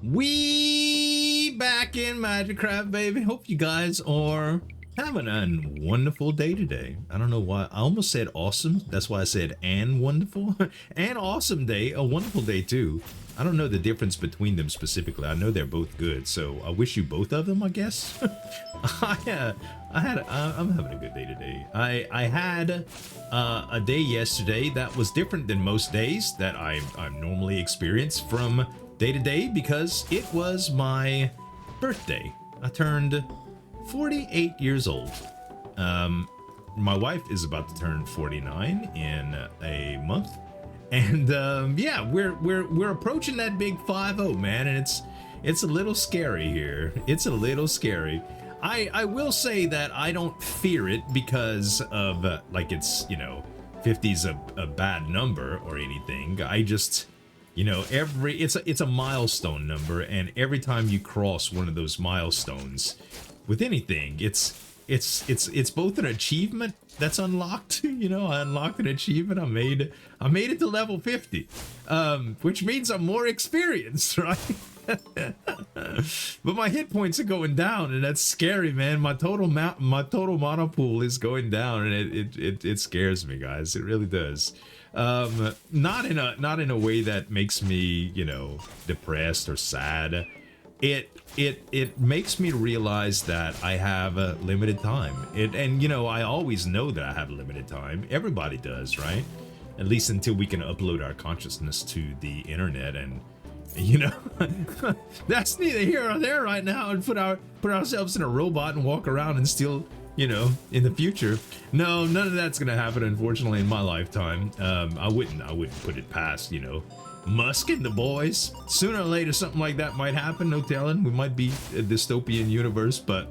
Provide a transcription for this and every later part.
We back in Magicraft, baby. Hope you guys are having a wonderful day today. I don't know why I almost said awesome. That's why I said and wonderful. And awesome day, a wonderful day too. I don't know the difference between them specifically. I know they're both good, so I wish you both of them, I guess. I'm having a good day today. I had a day yesterday that was different than most days that I normally experience from day to day because it was my birthday. I turned 48 years old. My wife is about to turn 49 in a month, and yeah, we're approaching that big 50, man, and it's a little scary here. It's a little scary. I will say that I don't fear it because of like it's, you know, 50's a bad number or anything. I just, you know, it's a milestone number, and every time you cross one of those milestones with anything, it's both an achievement that's unlocked. You know, I unlocked an achievement. I made it to level 50, which means I'm more experienced, right? But my hit points are going down, and that's scary, man. My total mana pool is going down, and it scares me, guys. It really does. Not in a way that makes me, you know, depressed or sad. It makes me realize that I have a limited time. And you know, I always know that I have limited time. Everybody does, right? At least until we can upload our consciousness to the internet, and you know, that's neither here or there right now, and put ourselves in a robot and walk around and still, you know, in the future. No, none of that's gonna happen, unfortunately, in my lifetime. I wouldn't put it past, you know, Musk and the boys. Sooner or later something like that might happen, no telling. We might be a dystopian universe, but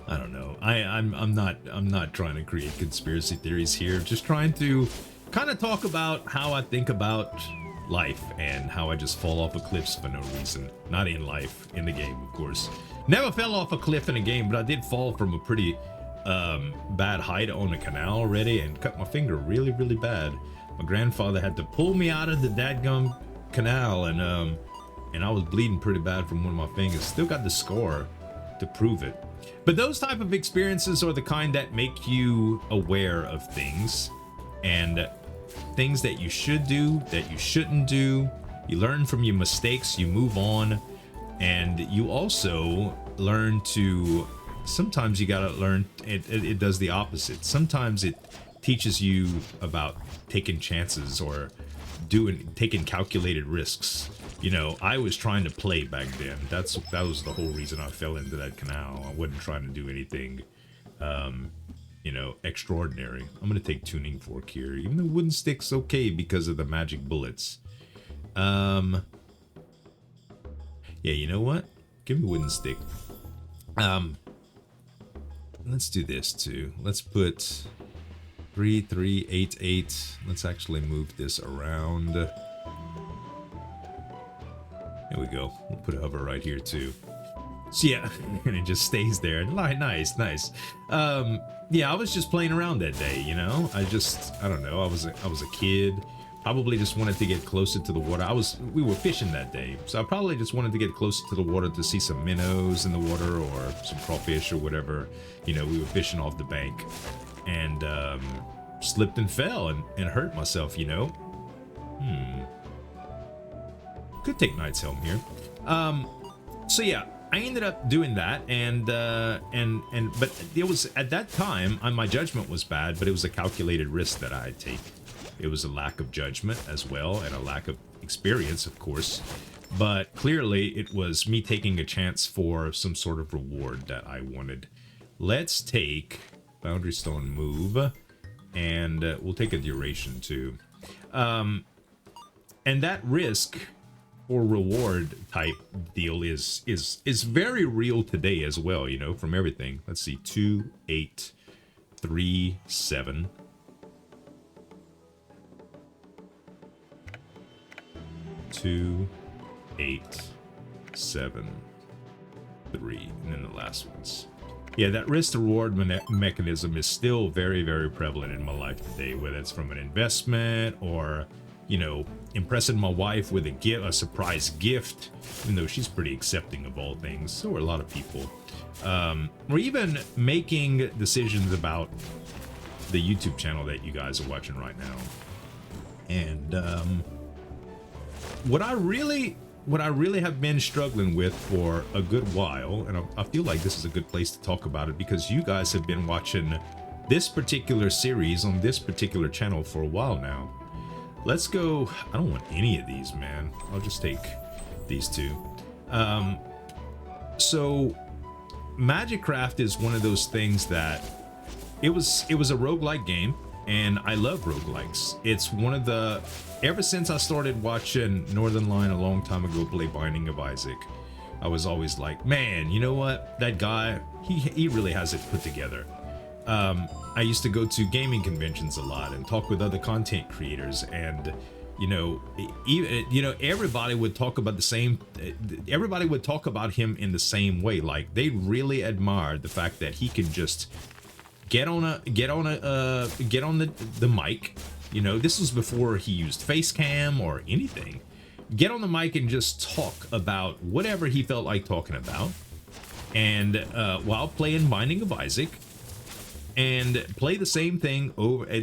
I don't know. I'm not trying to create conspiracy theories here. Just trying to kind of talk about how I think about life and how I just fall off of cliffs for no reason. Not in life, in the game, of course. Never fell off a cliff in a game, but I did fall from a pretty bad height on a canal already and cut my finger really bad. My grandfather had to pull me out of the dadgum canal, and I was bleeding pretty bad from one of my fingers. Still got the scar to prove it. But those type of experiences are the kind that make you aware of things, and things that you should do, that you shouldn't do. You learn from your mistakes, you move on, and you also learn to, sometimes you gotta learn, it does the opposite. Sometimes it teaches you about taking chances or taking calculated risks. You know, I was trying to play back then. That was the whole reason I fell into that canal. I wasn't trying to do anything you know, extraordinary. I'm gonna take tuning fork here, even though wooden stick's okay because of the magic bullets. Yeah, you know what? Give me wooden stick. Let's do this too. Let's put 3, 3, 8, 8. Let's actually move this around. There we go. We'll put a hover right here too. So yeah, and it just stays there. Nice. Yeah, I was just playing around that day, you know. I don't know. I was a kid. Probably just wanted to get closer to the water. We were fishing that day, so I probably just wanted to get closer to the water to see some minnows in the water or some crawfish or whatever. You know, we were fishing off the bank, and slipped and fell and hurt myself. You know. Could take Knight's Helm here. So yeah. I ended up doing that, but it was, at that time, my judgment was bad, but it was a calculated risk that I had taken. It was a lack of judgment as well, and a lack of experience, of course, but clearly it was me taking a chance for some sort of reward that I wanted. Let's take Boundary Stone move, and we'll take a duration too. And that risk or reward type deal is very real today as well, you know, from everything. Let's see, 2, 8, 3, 7. 2, 8, 7, 3, and then the last ones. Yeah, that risk to reward mechanism is still very prevalent in my life today, whether it's from an investment or, you know, impressing my wife with a surprise gift, even though she's pretty accepting of all things. So are a lot of people. Or even making decisions about the YouTube channel that you guys are watching right now. And what I really have been struggling with for a good while, and I feel like this is a good place to talk about it because you guys have been watching this particular series on this particular channel for a while now. Let's go. I don't want any of these, man. I'll just take these two. So Magicraft is one of those things that it was a roguelike game, and I love roguelikes. It's one of the, ever since I started watching Northern Lion a long time ago play Binding of Isaac, I was always like, man, you know what? That guy, he really has it put together. I used to go to gaming conventions a lot and talk with other content creators, and everybody would talk about the same. Everybody would talk about him in the same way. Like they really admired the fact that he could just get on the mic. You know, this was before he used face cam or anything. Get on the mic and just talk about whatever he felt like talking about, and while playing Binding of Isaac. And play the same thing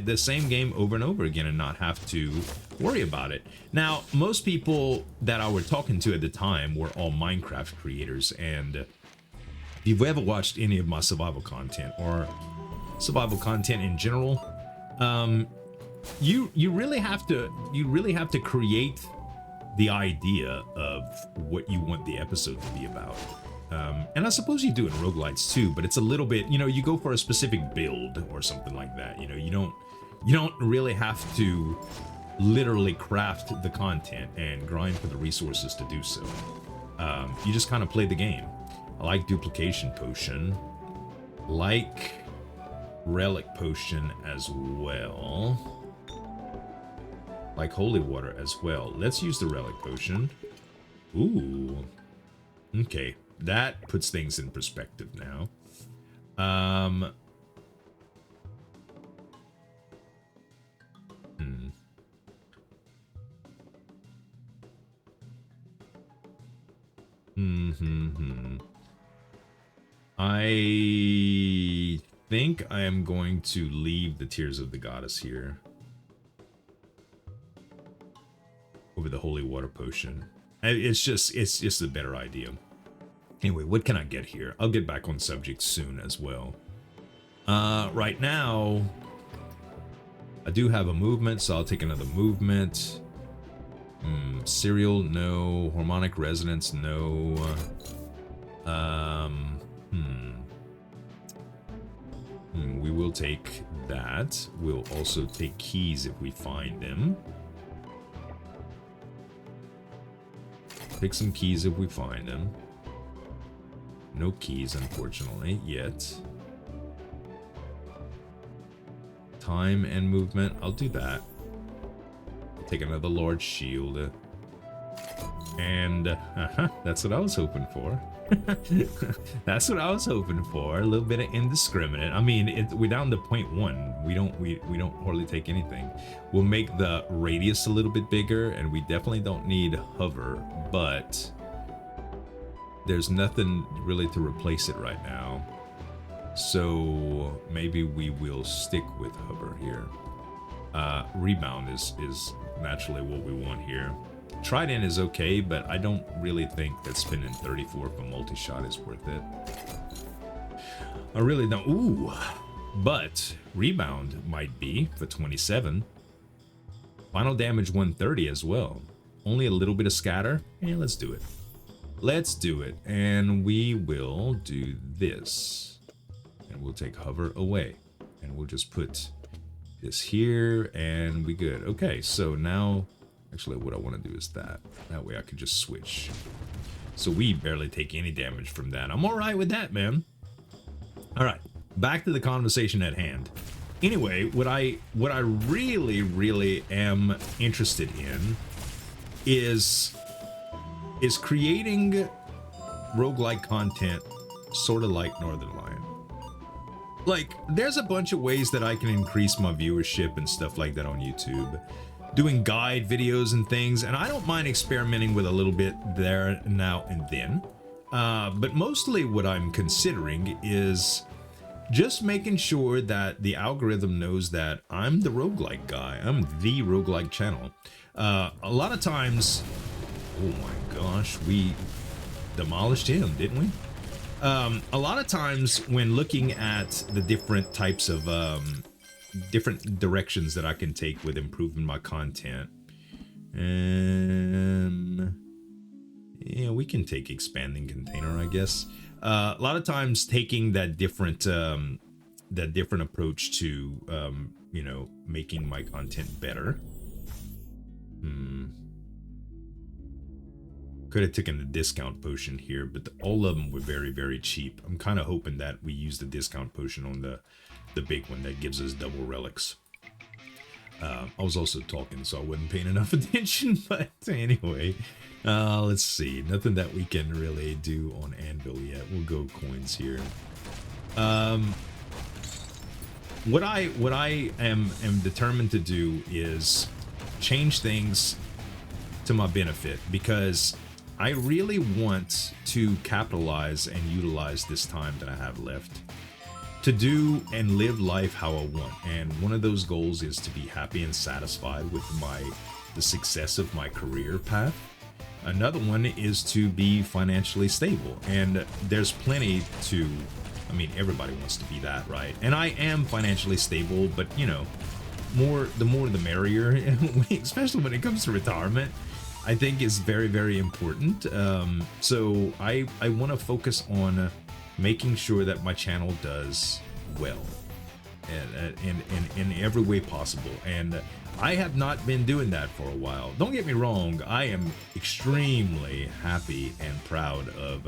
the same game over and over again and not have to worry about it. Now, most people that I were talking to at the time were all Minecraft creators, and if you've ever watched any of my survival content or survival content in general, you really have to create the idea of what you want the episode to be about. And I suppose you do in roguelites too, but it's a little bit, you go for a specific build or something like that. You don't really have to literally craft the content and grind for the resources to do so. You just kind of play the game. I like duplication potion, like relic potion as well, like holy water as well. Let's use the relic potion. Ooh, okay. That puts things in perspective now. I think I am going to leave the Tears of the Goddess here over the holy water potion. It's just a better idea. Anyway, what can I get here? I'll get back on subject soon as well. Right now, I do have a movement, so I'll take another movement. Cereal, no. Harmonic resonance, no. We will take that. We'll also take keys if we find them. Take some keys if we find them. No keys, unfortunately, yet. Time and movement, I'll do that. Take another large shield. And that's what I was hoping for. That's what I was hoping for. A little bit of indiscriminate. I mean, we're down to 0.1. We don't hardly take anything. We'll make the radius a little bit bigger, and we definitely don't need hover, but there's nothing really to replace it right now. So maybe we will stick with hover here. Rebound is naturally what we want here. Trident is okay, but I don't really think that spending 34 for multi-shot is worth it. I really don't. Ooh, but rebound might be for 27. Final damage 130 as well. Only a little bit of scatter. Yeah, let's do it. Let's do it. And we will do this. And we'll take hover away. And we'll just put this here and we good. Okay, so now, actually what I want to do is that. That way I can just switch. So we barely take any damage from that. I'm all right with that, man. All right, back to the conversation at hand. Anyway, what I really am interested in is creating roguelike content sort of like Northern Lion. Like, there's a bunch of ways that I can increase my viewership and stuff like that on YouTube. doing guide videos and things, and I don't mind experimenting with a little bit there now and then. But mostly what I'm considering is just making sure that the algorithm knows that I'm the roguelike guy. I'm the roguelike channel. A lot of times, oh my gosh, we demolished him, didn't we? A lot of times when looking at the different types of different directions that I can take with improving my content, yeah, we can take expanding container, I guess. A lot of times taking that different approach to you know, making my content better. Could have taken the discount potion here, but all of them were very, very cheap. I'm kind of hoping that we use the discount potion on the big one that gives us double relics. I was also talking, so I wasn't paying enough attention, but anyway, let's see. Nothing that we can really do on Anvil yet. We'll go coins here. What I am determined to do is change things to my benefit, because I really want to capitalize and utilize this time that I have left to do and live life how I want. And one of those goals is to be happy and satisfied with the success of my career path. Another one is to be financially stable, and there's plenty to, I mean, everybody wants to be that, right? And I am financially stable, but you know, the more the merrier, especially when it comes to retirement, I think is very, very important. So I want to focus on making sure that my channel does well in every way possible. And I have not been doing that for a while. Don't get me wrong, I am extremely happy and proud of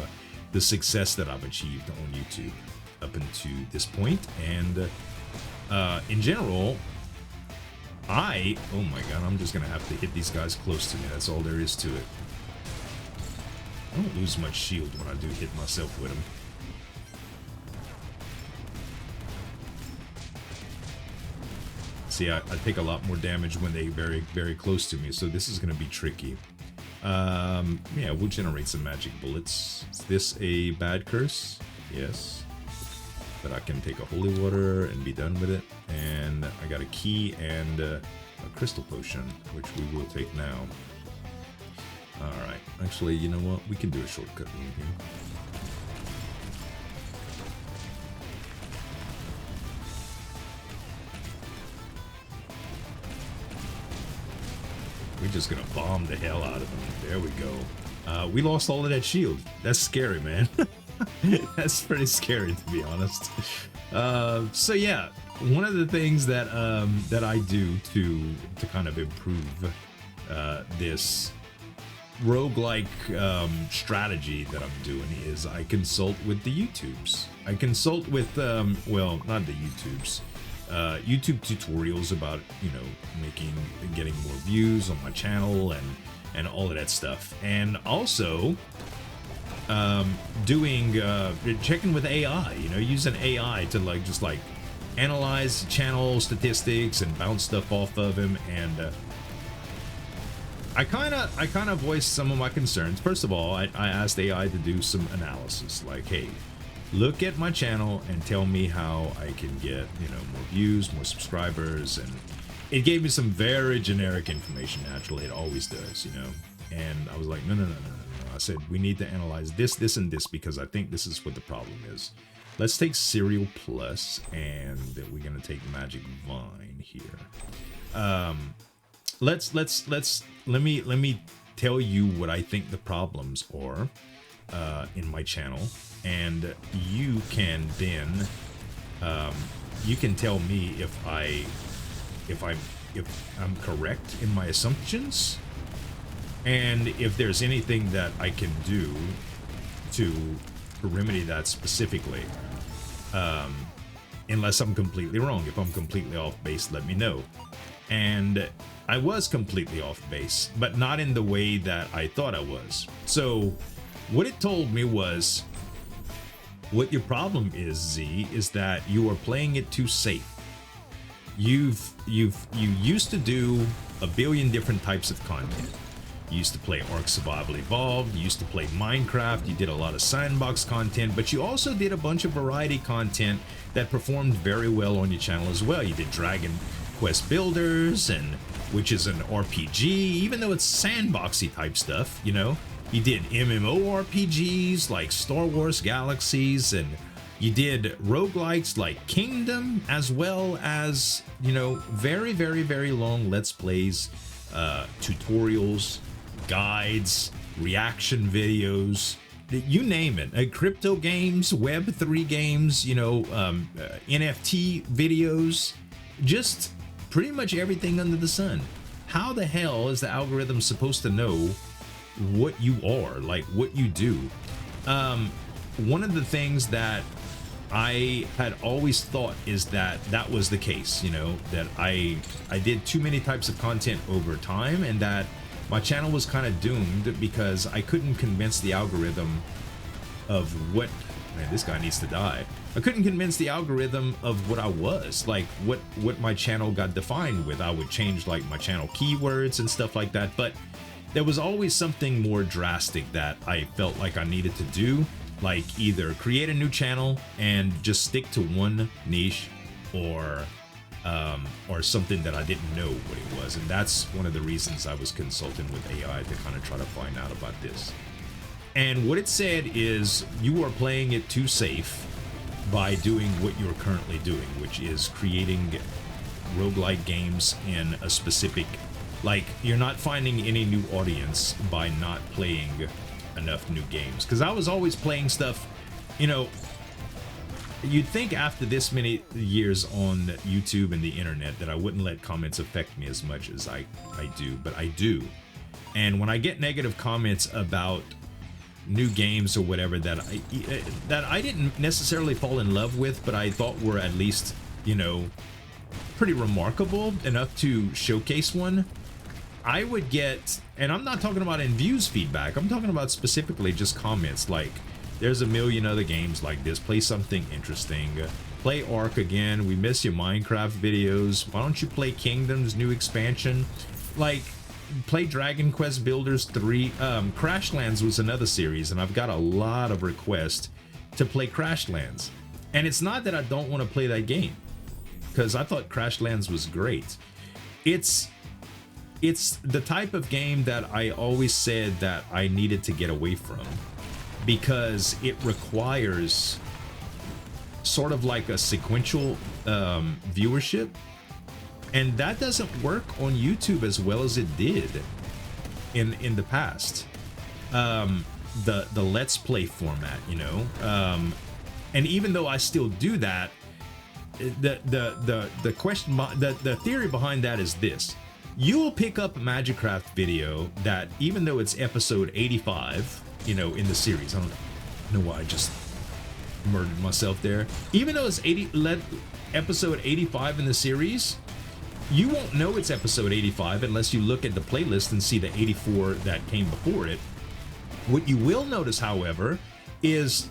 the success that I've achieved on YouTube up until this point. And in general, oh my god, I'm just gonna have to hit these guys close to me. That's all there is to it. I don't lose much shield when I do hit myself with them. See, I take a lot more damage when they very, very close to me, so this is gonna be tricky. Yeah, we'll generate some magic bullets. Is this a bad curse? Yes. But I can take a holy water and be done with it. And I got a key and a crystal potion, which we will take now. Alright, actually, you know what? We can do a shortcut room here. We're just gonna bomb the hell out of them. There we go. We lost all of that shield. That's scary, man. That's pretty scary, to be honest. So yeah, one of the things that that I do to kind of improve this roguelike strategy that I'm doing is I consult with the YouTubes. I consult with well, not the YouTubes. YouTube tutorials about, you know, making and getting more views on my channel and all of that stuff. And also doing checking with AI, you know, using AI to just analyze channel statistics and bounce stuff off of him. And I kind of voiced some of my concerns. First of all, I asked AI to do some analysis, like, hey, look at my channel and tell me how I can get, you know, more views, more subscribers. And it gave me some very generic information. Naturally, it always does, you know. And I was like, no. I said, we need to analyze this, this, and this, because I think this is what the problem is. Let's take Cereal Plus, and we're gonna take Magic Vine here. Let me tell you what I think the problems are in my channel, and you can then you can tell me if I'm correct in my assumptions, and if there's anything that I can do to remedy that specifically. Unless I'm completely wrong. If I'm completely off base, let me know. And I was completely off base, but not in the way that I thought I was. So what it told me was, what your problem is, Z, is that you are playing it too safe. you used to do a billion different types of content. You used to play Ark Survival Evolved, you used to play Minecraft, you did a lot of sandbox content, but you also did a bunch of variety content that performed very well on your channel as well. You did Dragon Quest Builders, and which is an RPG, even though it's sandboxy type stuff, you know. You did MMORPGs like Star Wars Galaxies, and you did roguelikes like Kingdom, as well as, you know, very, very, very long Let's Plays, tutorials, guides, reaction videos, you name it. Crypto games, Web3 games, you know, NFT videos, just pretty much everything under the sun. How the hell is the algorithm supposed to know what you are, like what you do? One of the things that I had always thought is that that was the case, you know, that I did too many types of content over time, and that my channel was kind of doomed because I couldn't convince the algorithm of what, man, this guy needs to die. I couldn't convince the algorithm of what I was, like what my channel got defined with. I would change like my channel keywords and stuff like that, but there was always something more drastic that I felt like I needed to do, like either create a new channel and just stick to one niche, or something that I didn't know what it was. And that's one of the reasons I was consulting with AI to kind of try to find out about this. And what it said is you are playing it too safe by doing what you're currently doing, which is creating roguelike games in a specific, like, you're not finding any new audience by not playing enough new games. Because I was always playing stuff, you know, you'd think after this many years on YouTube and the internet that I wouldn't let comments affect me as much as I do, but I do. And when I get negative comments about new games or whatever that I didn't necessarily fall in love with, but I thought were at least, you know, pretty remarkable enough to showcase one, I would get, and I'm not talking about in views feedback, I'm talking about specifically just comments like, there's a million other games like this, play something interesting, play Ark again, we miss your Minecraft videos, why don't you play Kingdom's new expansion, like, play Dragon Quest Builders 3, Crashlands was another series, and I've got a lot of requests to play Crashlands, and it's not that I don't want to play that game, because I thought Crashlands was great. It's the type of game that I always said that I needed to get away from, because it requires sort of like a sequential viewership, and that doesn't work on YouTube as well as it did in the past. The Let's Play format, you know, and even though I still do that, the question, the theory behind that is this: you will pick up a Magicraft video that, even though it's episode 85, you know, in the series, I don't know why I just murdered myself there. Even though it's episode 85 in the series, you won't know it's episode 85 unless you look at the playlist and see the 84 that came before it. What you will notice, however, is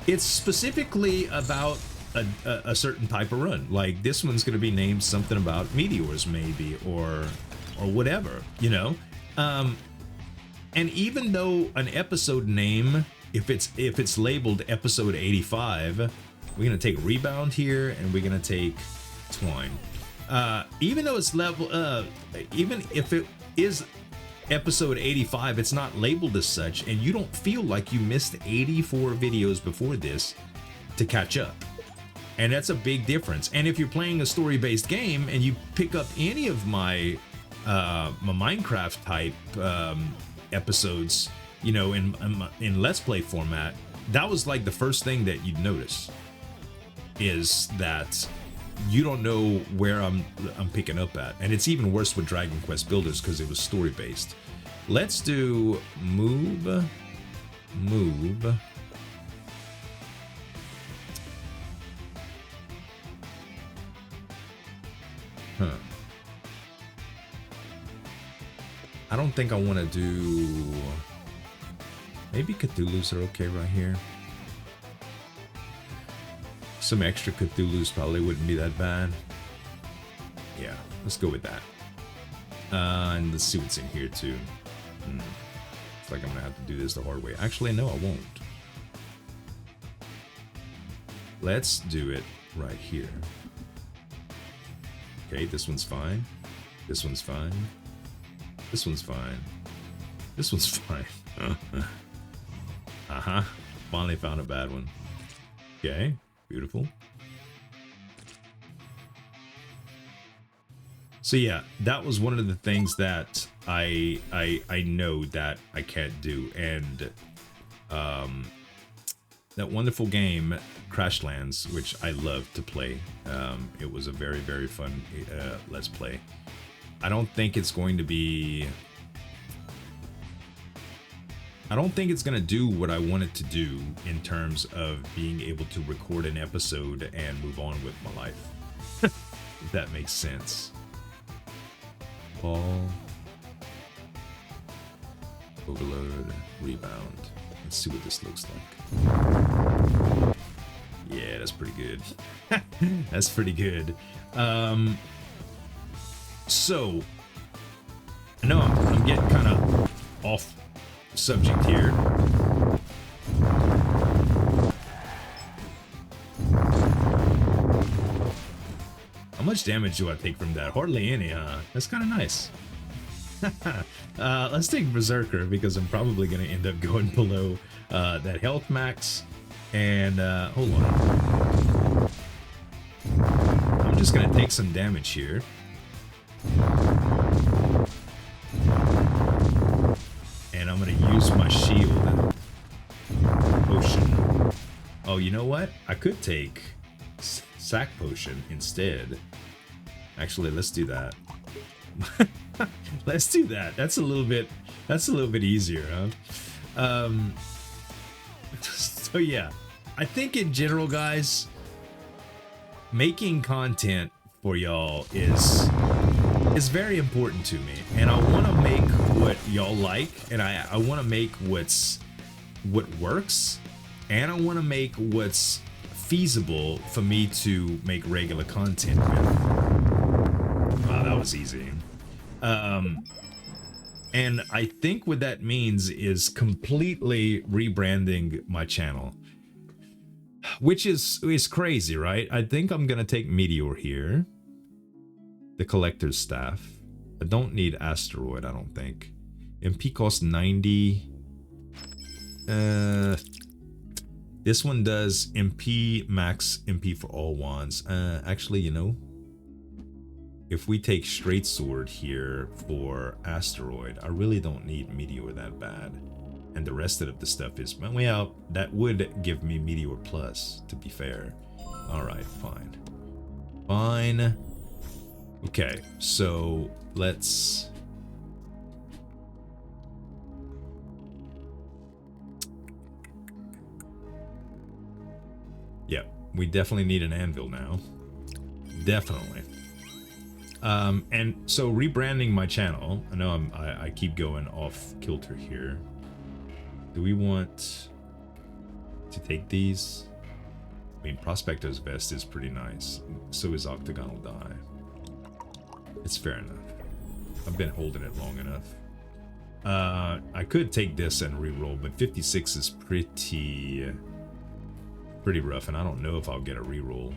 it's specifically about a certain type of run. Like, this one's going to be named something about meteors, maybe, or whatever, you know. And even though an episode name, if it's labeled episode 85, we're gonna take Rebound here, and we're gonna take Twine. Even though it's even if it is episode 85, it's not labeled as such, and you don't feel like you missed 84 videos before this to catch up. And that's a big difference. And if you're playing a story-based game and you pick up any of my Minecraft type episodes, you know, in Let's Play format, that was like the first thing that you'd notice, is that you don't know where I'm picking up at. And it's even worse with Dragon Quest Builders because it was story based. Let's do move. Huh. I don't think I want to do... Maybe Cthulhu's are okay right here. Some extra Cthulhu's probably wouldn't be that bad. Yeah, let's go with that. And let's see what's in here too. It's like I'm gonna have to do this the hard way. Actually, no, I won't. Let's do it right here. Okay, this one's fine. This one's fine. This one's fine. This one's fine. Uh-huh. Finally found a bad one. Okay, beautiful. So yeah, that was one of the things that I know that I can't do, and that wonderful game Crashlands, which I love to play. It was a very, very fun let's play. I don't think it's going to be... I don't think it's going to do what I want it to do in terms of being able to record an episode and move on with my life. If that makes sense. Ball. Overload. Rebound. Let's see what this looks like. Yeah, that's pretty good. That's pretty good. So, I know I'm getting kind of off subject here. How much damage do I take from that? Hardly any, huh? That's kind of nice. Let's take Berserker, because I'm probably going to end up going below that health max. And, hold on. I'm just going to take some damage here. And I'm going to use my shield potion. Oh, you know what? I could take sack potion instead. Actually, let's do that. Let's do that. That's a little bit easier, huh? So yeah, I think in general, guys, making content for y'all is very important to me, and I want to make what y'all like, and I want to make what works, and I want to make what's feasible for me to make regular content with. Wow, that was easy. And I think what that means is completely rebranding my channel, which is crazy, right? I think I'm gonna take Meteor here, the Collector's Staff. I don't need Asteroid, I don't think. MP costs 90. This one does MP, max MP for all wands. Actually, you know, if we take Straight Sword here for Asteroid, I really don't need Meteor that bad. And the rest of the stuff is, well, that would give me Meteor Plus, to be fair. Alright, fine. Fine. Okay, so let's... Yeah, we definitely need an anvil now. Definitely. And so rebranding my channel, I know I keep going off kilter here. Do we want to take these? I mean, Prospector's Vest is pretty nice. So is Octagonal Die. It's fair enough. I've been holding it long enough. I could take this and reroll, but 56 is pretty rough, and I don't know if I'll get a reroll.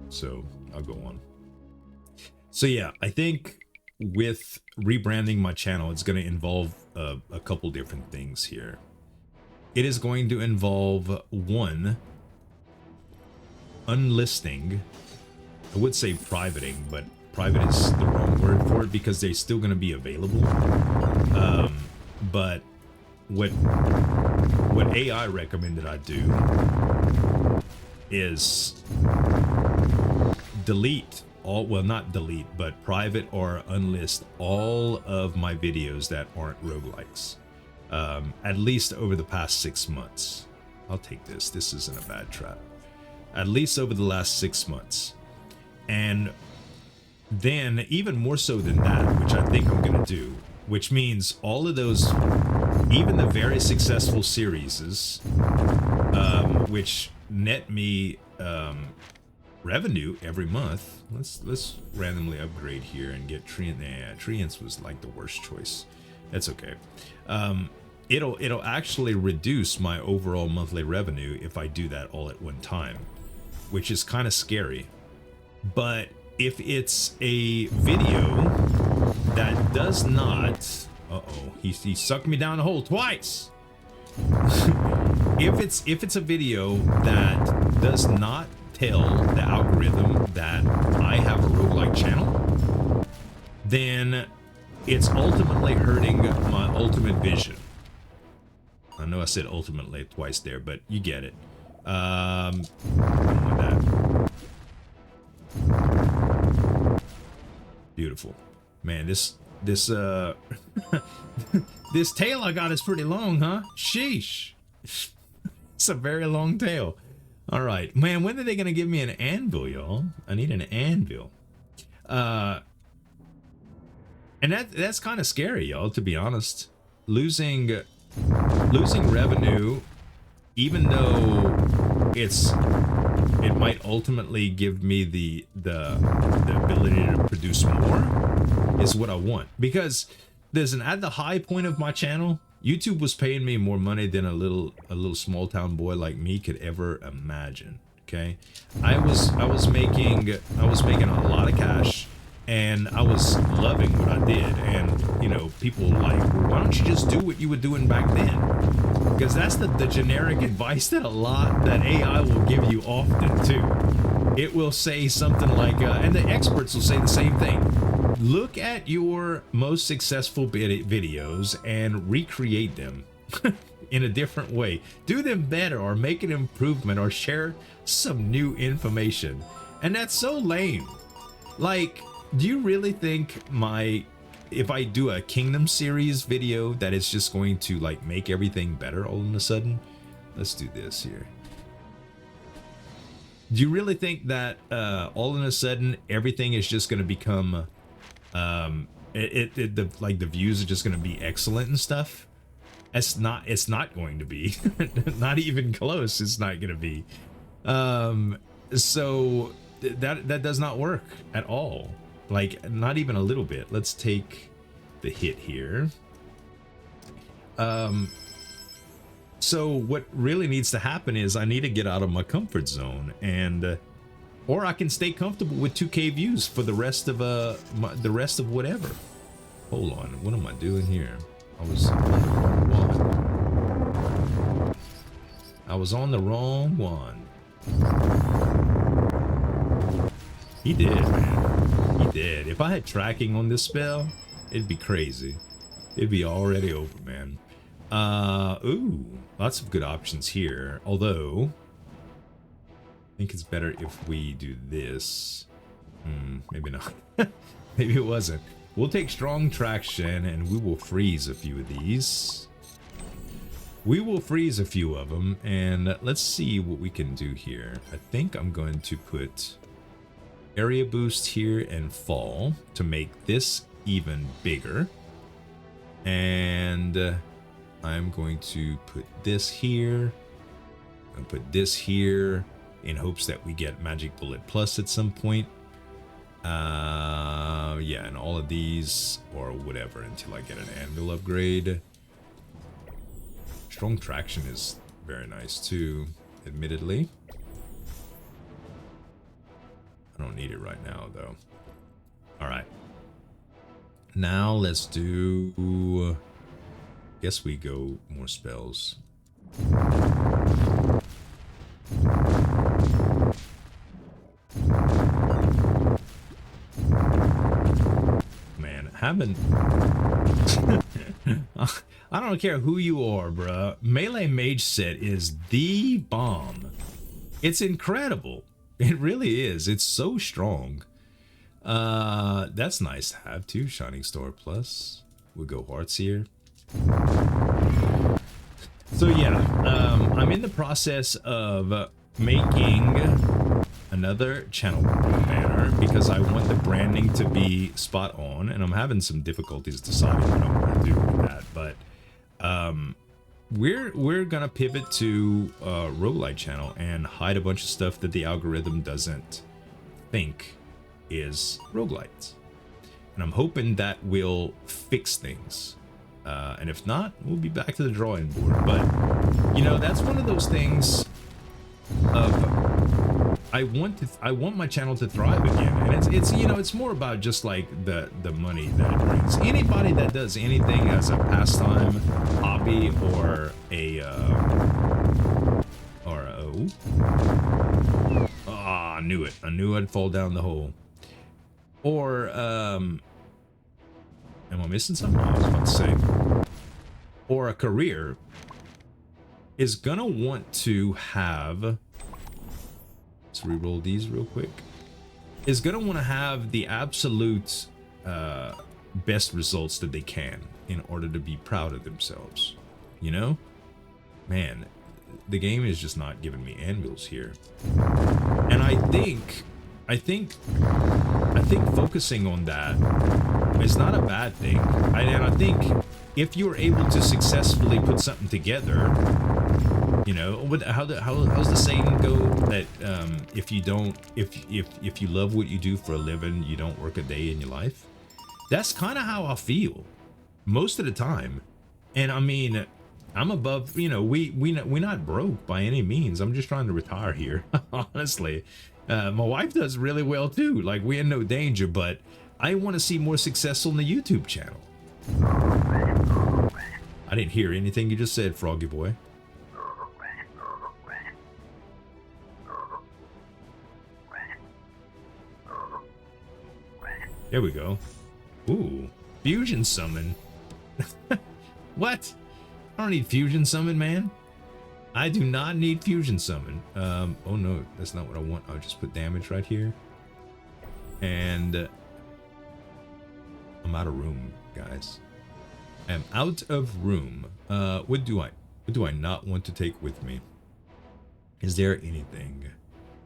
So I'll go on. So yeah, I think with rebranding my channel, it's going to involve a couple different things here. It is going to involve, one, unlisting. I would say privating, but private is the wrong word for it because they're still going to be available. But what AI recommended I do is delete all, well, not delete, but private or unlist all of my videos that aren't roguelikes. At least over the past 6 months. I'll take this. This isn't a bad trap. At least over the last 6 months. And then, even more so than that, which I think I'm going to do, which means all of those, even the very successful series, which net me revenue every month. Let's randomly upgrade here and get Treant. Nah, Treants was like the worst choice. That's okay. It'll actually reduce my overall monthly revenue if I do that all at one time, which is kind of scary. But if it's a video that does not, he sucked me down the hole twice. if it's a video that does not tell the algorithm that I have a roguelike channel, then it's ultimately hurting my ultimate vision. I know I said ultimately twice there, but you get it. I don't want that. Beautiful, man. This this tail I got is pretty long, huh? Sheesh. It's a very long tail. All right, man. When are they gonna give me an anvil, y'all? I need an anvil. And that's kind of scary, y'all. To be honest, losing revenue, even though it might ultimately give me the ability to produce more, is what I want. Because listen, at the high point of my channel, YouTube was paying me more money than a little small town boy like me could ever imagine. Okay, I was making a lot of cash, and I was loving what I did. And you know, people were like, well, why don't you just do what you were doing back then? Because that's the generic advice that AI will give you often too. It will say something like, and the experts will say the same thing. Look at your most successful videos and recreate them in a different way. Do them better, or make an improvement, or share some new information. And that's so lame. Like, do you really think if I do a Kingdom series video that it's just going to like make everything better all of a sudden? Let's do this here. Do you really think that all of a sudden everything is just going to become the views are just going to be excellent and stuff? It's not going to be. Not even close. It's not going to be. So that does not work at all. Like, not even a little bit. Let's take the hit here. So what really needs to happen is I need to get out of my comfort zone, and or I can stay comfortable with 2K views for the rest of whatever. Hold on, what am I doing here? I was on the wrong one. He did, man. He did. If I had tracking on this spell, it'd be crazy. It'd be already over, man. Ooh, lots of good options here. Although, I think it's better if we do this. Maybe not. Maybe it wasn't. We'll take strong traction, and we will freeze a few of these. We will freeze a few of them, and let's see what we can do here. I think I'm going to put area boost here and fall to make this even bigger. And I'm going to put this here. And put this here in hopes that we get Magic Bullet Plus at some point. Yeah, and all of these or whatever until I get an anvil upgrade. Strong traction is very nice too, admittedly. I don't need it right now though. All right. Now let's do, guess we go more spells. Man, having I don't care who you are, bruh. Melee Mage set is the bomb. It's incredible. It really is. It's so strong. That's nice to have too. Shining Star Plus. We'll go hearts here. So yeah, I'm in the process of making another channel banner because I want the branding to be spot on, and I'm having some difficulties deciding what I want to do with that. But we're gonna pivot to roguelike channel and hide a bunch of stuff that the algorithm doesn't think is roguelites. And I'm hoping that will fix things. And if not, we'll be back to the drawing board. But, you know, that's one of those things of I want my channel to thrive again. And it's you know, it's more about just like the money that it brings. Anybody that does anything as a pastime, hobby, or a I knew it. I knew I'd fall down the hole. Or am I missing something? I was about to say. Or a career is gonna want to have, let's re-roll these real quick, is gonna want to have the absolute best results that they can in order to be proud of themselves. You know, man, the game is just not giving me anvils here. And I think focusing on that is not a bad thing. And I think if you're able to successfully put something together, you know, how's the saying go that if you love what you do for a living, you don't work a day in your life? That's kind of how I feel most of the time. And I mean, I'm above, you know, we're not broke by any means. I'm just trying to retire here, honestly. My wife does really well too. Like, we're in no danger, but I want to see more success on the YouTube channel. I didn't hear anything you just said, Froggy Boy. There we go. Ooh, fusion summon. What? I don't need fusion summon, man. I do not need fusion summon. Oh no, that's not what I want. I'll just put damage right here. And I'm out of room, guys. I'm out of room. What do I not want to take with me? Is there anything?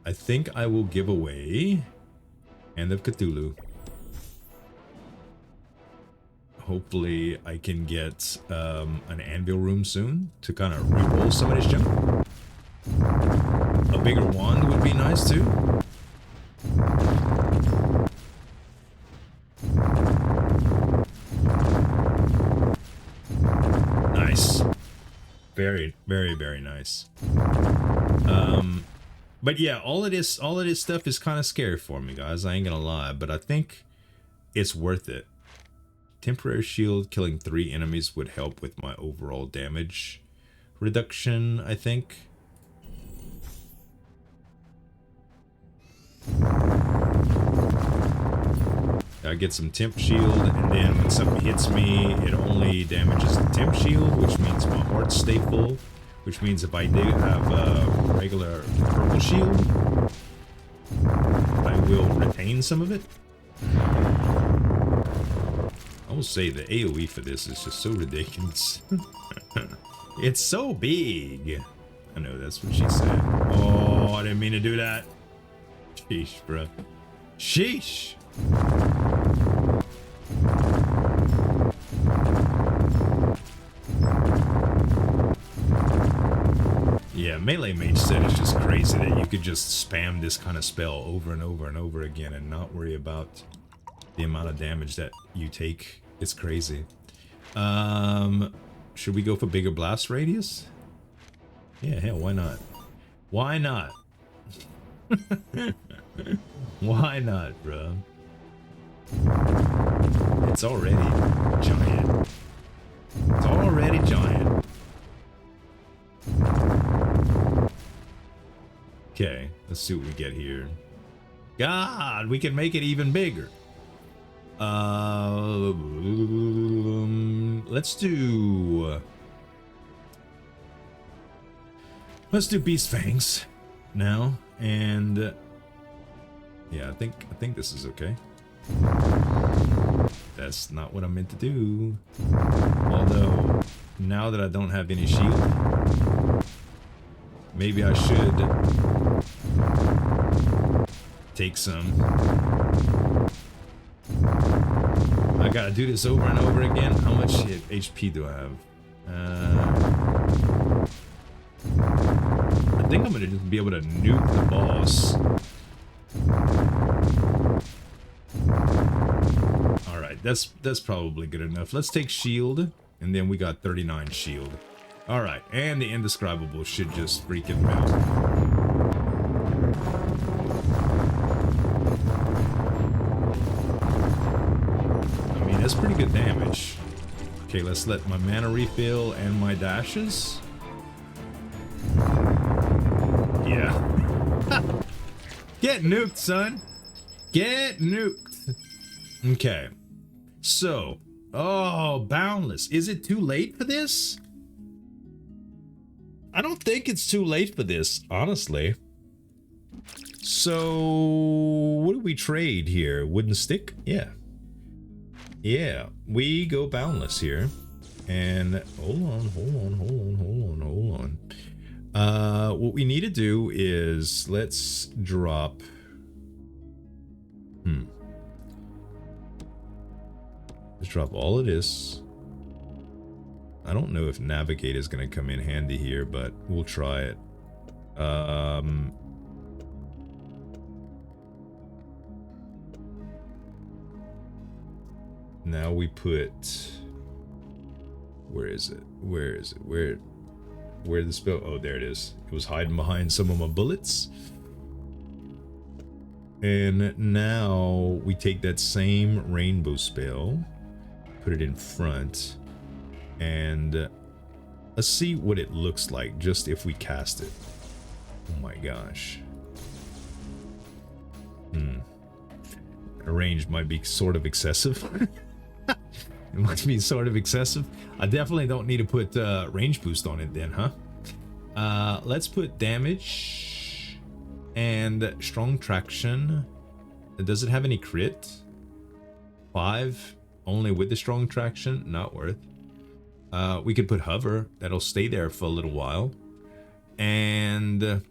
I think I will give away Hand of Cthulhu. Hopefully I can get an anvil room soon to kind of re-roll some of this junk. A bigger wand would be nice too. Nice. Very, very, very nice. But yeah, all of this stuff is kind of scary for me, guys. I ain't gonna lie, but I think it's worth it. Temporary shield, killing 3 enemies would help with my overall damage reduction, I think. I get some temp shield, and then when something hits me, it only damages the temp shield, which means my hearts stay full, which means if I do have a regular purple shield, I will retain some of it. I will say the AoE for this is just so ridiculous. It's so big. I know, that's what she said. Oh, I didn't mean to do that. Sheesh, bro. Sheesh. Yeah, Melee Mage said it's just crazy that you could just spam this kind of spell over and over and over again and not worry about the amount of damage that you take. It's crazy. Should we go for bigger blast radius? Yeah, hell, why not? Why not? Why not, bro? It's already giant. It's already giant. Okay, let's see what we get here. God, we can make it even bigger. Let's do Beast Fangs now, and yeah, I think this is okay. That's not what I meant to do. Although now that I don't have any shield, maybe I should take some. I gotta do this over and over again. How much HP do I have? I think I'm gonna just be able to nuke the boss that's probably good enough. Let's take shield, and then we got 39 shield. All right, and the indescribable should just freaking melt. I mean, that's pretty good damage. Okay, let's let my mana refill and my dashes. Yeah. Get nuked, son. Get nuked. Okay. So, oh, boundless. Is it too late for this? I don't think it's too late for this, honestly. So, what do we trade here? Wooden stick? Yeah. Yeah, we go boundless here. And hold on. What we need to do is let's drop. Let's drop all of this. I don't know if navigate is going to come in handy here, but we'll try it. Now we put, where is it? Where the spell? Oh, there it is. It was hiding behind some of my bullets. And now we take that same rainbow spell, put it in front, and let's see what it looks like just if we cast it. Oh my gosh. The range might be sort of excessive. It might be sort of excessive. I definitely don't need to put range boost on it then, huh? Let's put damage and strong traction. Does it have any crit? 5 only with the strong traction, not worth. We could put hover. That'll stay there for a little while. And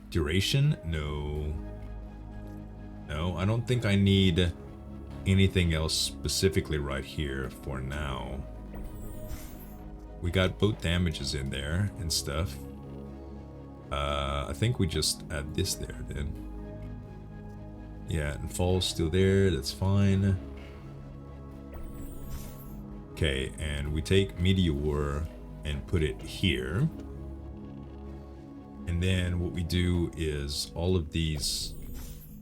duration? No. No, I don't think I need anything else specifically right here for now. We got both damages in there and stuff. I think we just add this there then. Yeah, and fall's still there, that's fine. Okay, and we take Meteor and put it here. And then what we do is all of these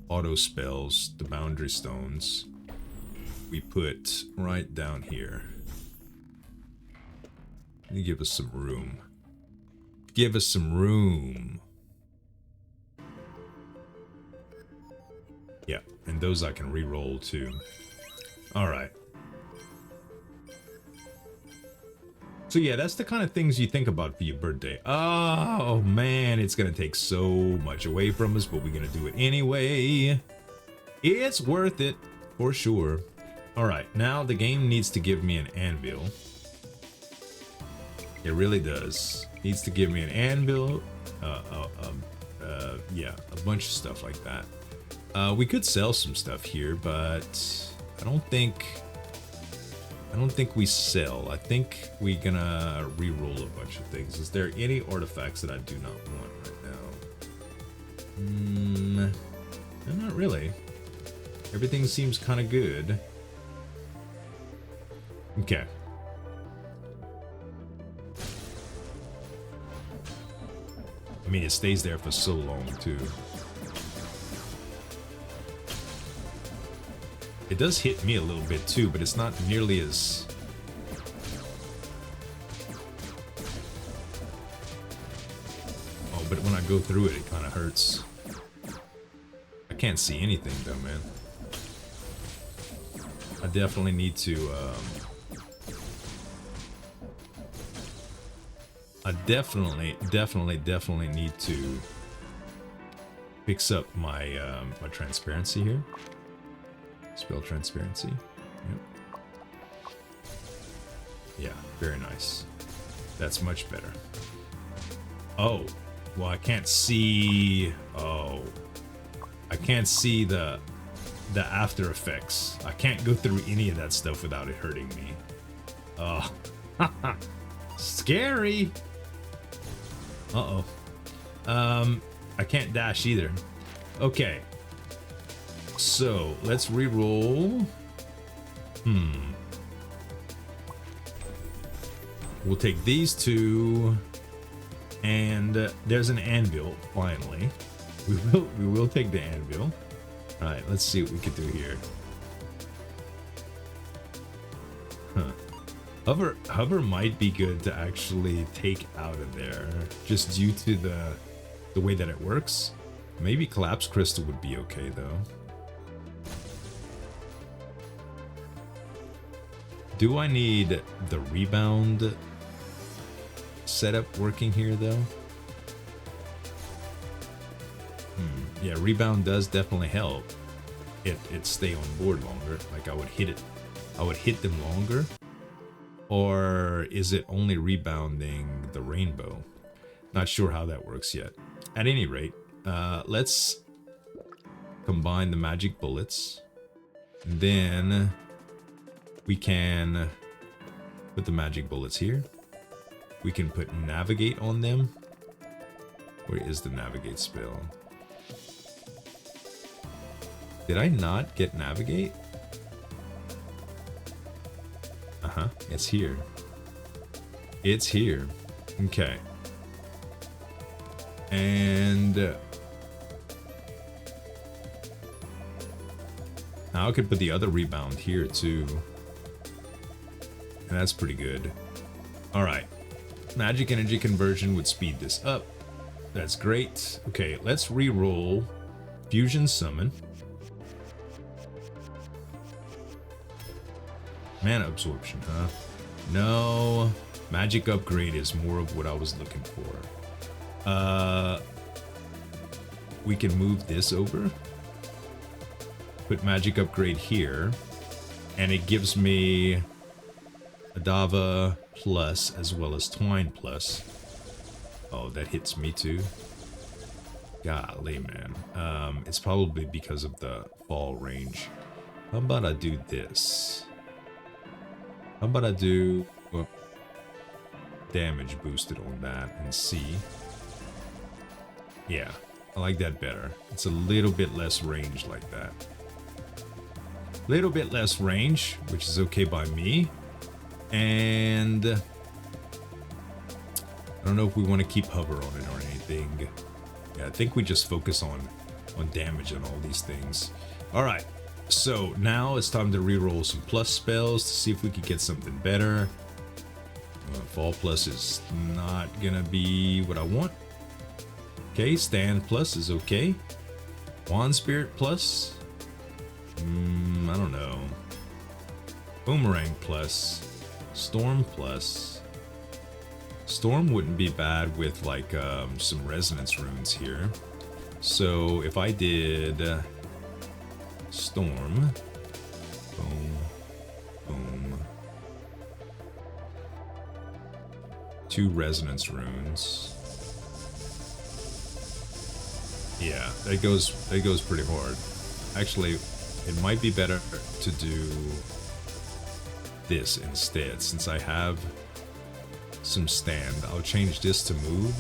auto spells, the boundary stones, we put right down here. You give us some room. Give us some room. Yeah, and those I can re-roll too. Alright. So yeah, that's the kind of things you think about for your birthday. Oh man, it's gonna take so much away from us, but we're gonna do it anyway. It's worth it, for sure. Alright, now the game needs to give me an anvil. It really does. Needs to give me an anvil. Yeah, a bunch of stuff like that. We could sell some stuff here, but I don't think we sell. I think we're gonna re-roll a bunch of things. Is there any artifacts that I do not want right now? No, not really. Everything seems kind of good. Okay. I mean, it stays there for so long, too. It does hit me a little bit, too, but it's not nearly as... Oh, but when I go through it, it kind of hurts. I can't see anything, though, man. I definitely need to, I definitely need to fix up my my transparency here. Spell transparency. Yep. Yeah, very nice. That's much better. Oh, well, I can't see. Oh, I can't see the after effects. I can't go through any of that stuff without it hurting me. Oh, scary. Uh-oh. I can't dash either. Okay. So let's re-roll. We'll take these two, and there's an anvil. Finally, we will take the anvil. All right, let's see what we can do here. Hover might be good to actually take out of there, just due to the way that it works. Maybe collapse crystal would be okay though. Do I need the rebound setup working here though? Yeah, rebound does definitely help. It stay on board longer. Like I would hit them longer. Or is it only rebounding the rainbow? Not sure how that works yet. At any rate, let's combine the magic bullets. Then we can put the magic bullets here. We can put navigate on them. Where is the navigate spell? Did I not get navigate? It's here. It's here. Okay. And now I could put the other rebound here too. And that's pretty good. Alright. Magic energy conversion would speed this up. That's great. Okay, let's re-roll fusion summon. Mana absorption, huh? No. Magic upgrade is more of what I was looking for. We can move this over. Put magic upgrade here. And it gives me Adava plus as well as Twine plus. Oh, that hits me too. Golly, man. It's probably because of the fall range. How about I do this? How about I do damage boosted on that and see? Yeah, I like that better. It's a little bit less range like that. Little bit less range, which is okay by me. And I don't know if we want to keep hover on it or anything. Yeah, I think we just focus on damage and all these things. All right. So now it's time to reroll some plus spells to see if we could get something better. Fall plus is not gonna be what I want. Okay, stand plus is okay. Wand spirit plus. I don't know. Boomerang plus. Storm plus. Storm wouldn't be bad with like some resonance runes here. So if I did Storm, boom, boom, 2 resonance runes. Yeah, that goes pretty hard. Actually, it might be better to do this instead, since I have some stand. I'll change this to move,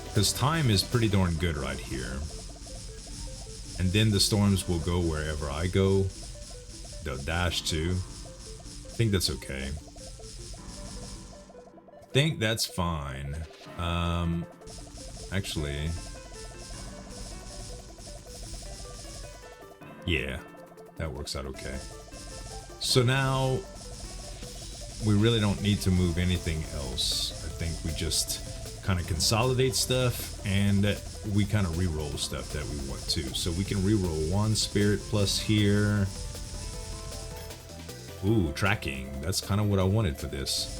because time is pretty darn good right here. And then the storms will go wherever I go. They'll dash too. I think that's okay. I think that's fine. Actually, yeah, that works out okay. So now we really don't need to move anything else. I think we just kind of consolidate stuff and we kind of re-roll stuff that we want to. So we can re-roll 1 spirit plus here. Ooh, tracking. That's kind of what I wanted for this.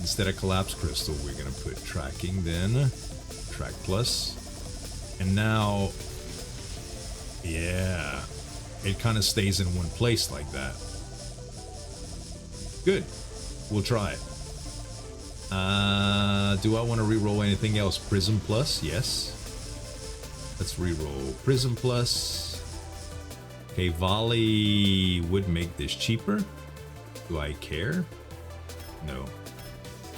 Instead of collapse crystal, we're gonna put tracking, then track plus. And now, yeah, it kind of stays in one place like that. Good. We'll try it. Do I want to re-roll anything else? Prism plus? Yes. Let's re-roll Prism plus. Okay, volley would make this cheaper. Do I care? No.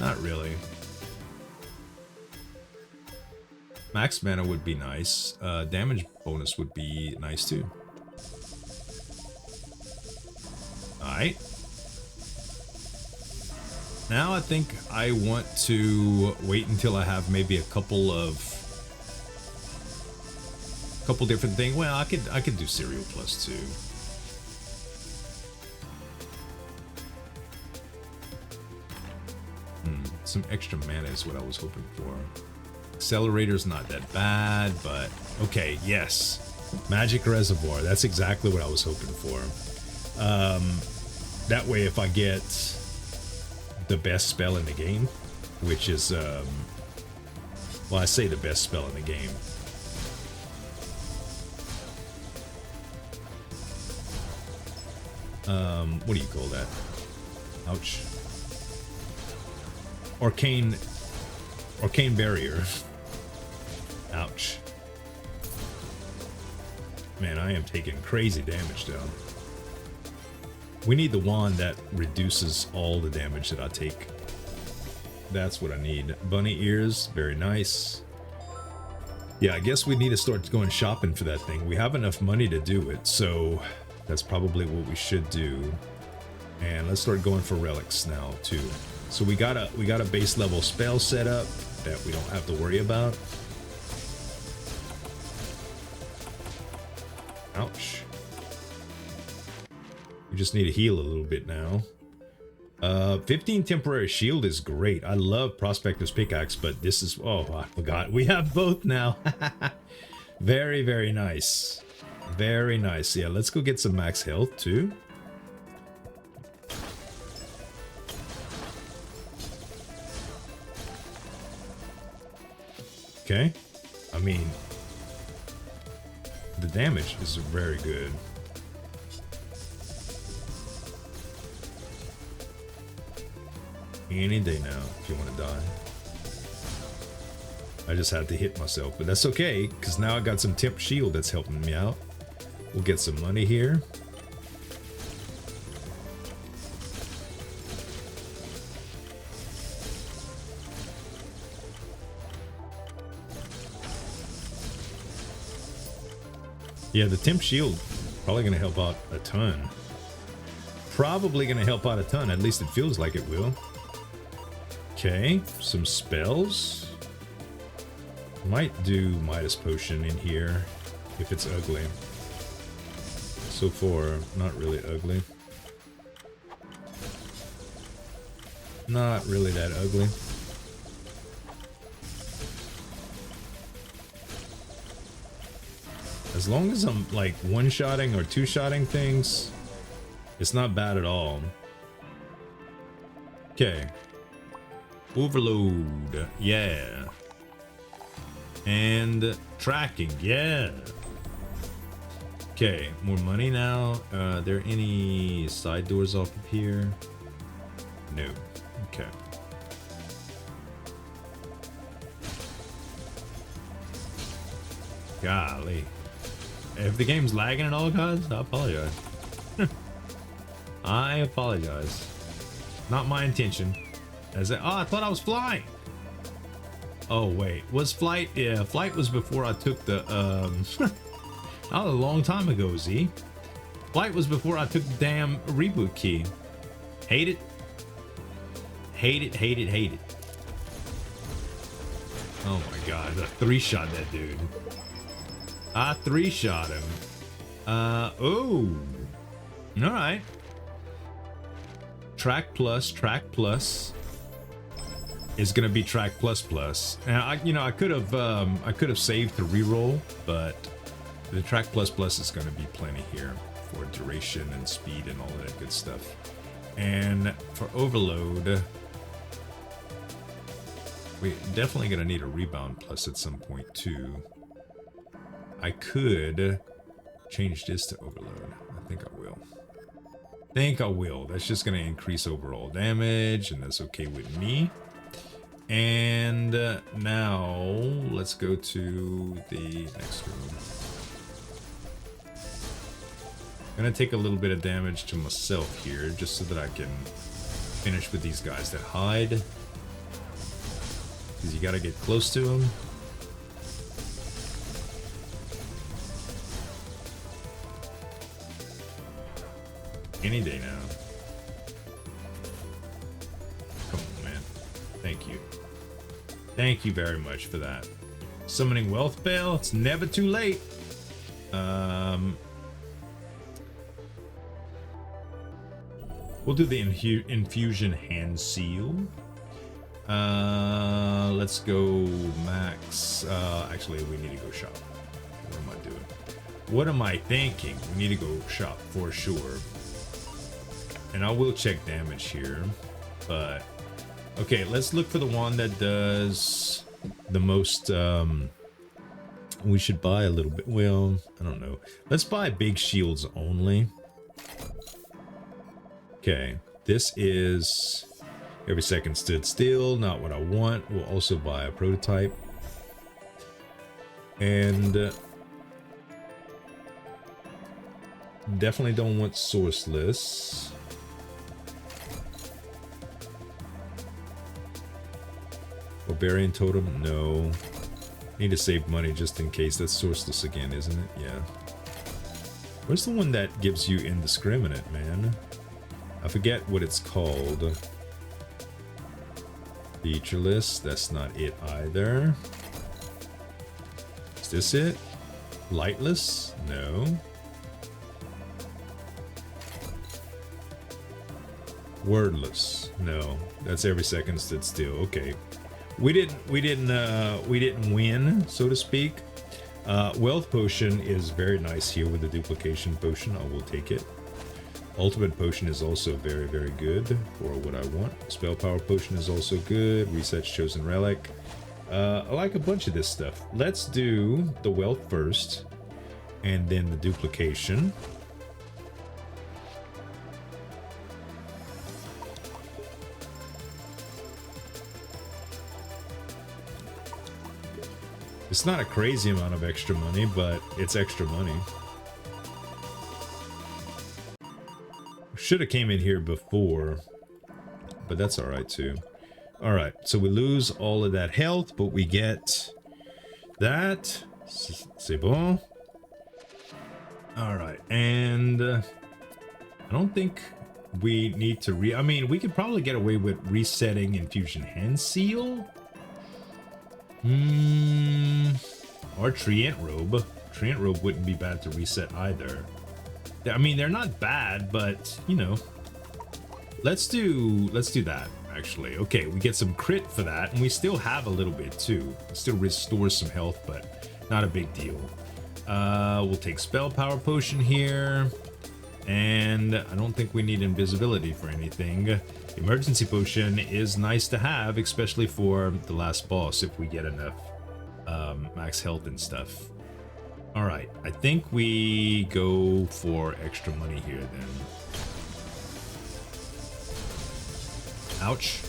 Not really. Max mana would be nice. Damage bonus would be nice too. Alright. Now I think I want to wait until I have maybe a couple different things. Well, I could do Cereal plus 2. Some extra mana is what I was hoping for. Accelerator's not that bad, but okay, yes. Magic Reservoir, that's exactly what I was hoping for. That way if I get the best spell in the game, which is, well, I say the best spell in the game. What do you call that? Ouch. Arcane Barrier. Ouch. Man, I am taking crazy damage down. We need the wand that reduces all the damage that I take. That's what I need. Bunny ears, very nice. Yeah, I guess we need to start going shopping for that thing. We have enough money to do it, so that's probably what we should do. And let's start going for relics now too. So we got a base level spell set up that we don't have to worry about. Ouch. We just need to heal a little bit now. 15 temporary shield is great. I love Prospector's Pickaxe, but this is, oh, I forgot. We have both now. Very, very nice. Very nice. Yeah, let's go get some max health too. Okay. I mean, the damage is very good. Any day now, if you want to die. I just had to hit myself, but that's okay, because now I got some temp shield that's helping me out. We'll get some money here. Yeah, the temp shield probably going to help out a ton. Probably going to help out a ton, at least it feels like it will. Okay, some spells. Might do Midas Potion in here if it's ugly. So far, not really ugly. Not really that ugly. As long as I'm like one-shotting or two-shotting things, it's not bad at all. Okay. Overload, yeah. And tracking, yeah. Okay, more money now. Are there any side doors off of here? No. Okay. Golly. If the game's lagging at all, guys, I apologize. I apologize. Not my intention. Oh, I thought I was flying. Oh wait, was flight? Yeah, flight was before I took the that was a long time ago, Z. Flight was before I took the damn reboot key. Hate it. Hate it, hate it, hate it. Oh my god, I three-shot that dude. I three-shot him. Oh. Alright. Track plus is gonna be track plus. And I could have saved to reroll, but the track plus is gonna be plenty here for duration and speed and all of that good stuff. And for overload, we're definitely gonna need a rebound plus at some point too. I could change this to overload. I think I will. That's just going to increase overall damage, and that's okay with me. And now let's go to the next room. I'm going to take a little bit of damage to myself here, just so that I can finish with these guys that hide. Because you got to get close to them. Any day now. Come on, man. Thank you. Thank you very much for that. Summoning Wealth Bale. It's never too late. We'll do the infusion hand seal. Let's go max. Actually, we need to go shop. What am I doing? What am I thinking? We need to go shop for sure. And I will check damage here, but okay, let's look for the one that does the most. We should buy a little bit. Well, I don't know. Let's buy big shields only. Okay, this is every second stood still. Not what I want. We'll also buy a prototype. And definitely don't want sourceless. Barbarian totem, no. Need to save money just in case. That's sourceless again, isn't it? Yeah. Where's the one that gives you indiscriminate, man? I forget what it's called. Featureless, that's not it either. Is this it? Lightless? No. Wordless? No. That's every second stood still. Okay. We didn't win, so to speak. Wealth potion is very nice here with the duplication potion. I will take it. Ultimate potion is also very, very good for what I want. Spell power potion is also good. Resets chosen relic. I like a bunch of this stuff. Let's do the wealth first, and then the duplication. It's not a crazy amount of extra money, but it's extra money. Should have came in here before, but that's all right too. All right, so we lose all of that health, but we get that. C'est bon. All right, and I don't think we need to I mean, we could probably get away with resetting Infusion Hand Seal. Or Treant Robe. Treant Robe wouldn't be bad to reset either. I mean, they're not bad, but you know, let's do that actually. Okay, we get some crit for that, and we still have a little bit too. It still restores some health, but not a big deal. We'll take spell power potion here, and I don't think we need invisibility for anything. Emergency potion is nice to have, especially for the last boss if we get enough max health and stuff. All right, I think we go for extra money here then. Ouch.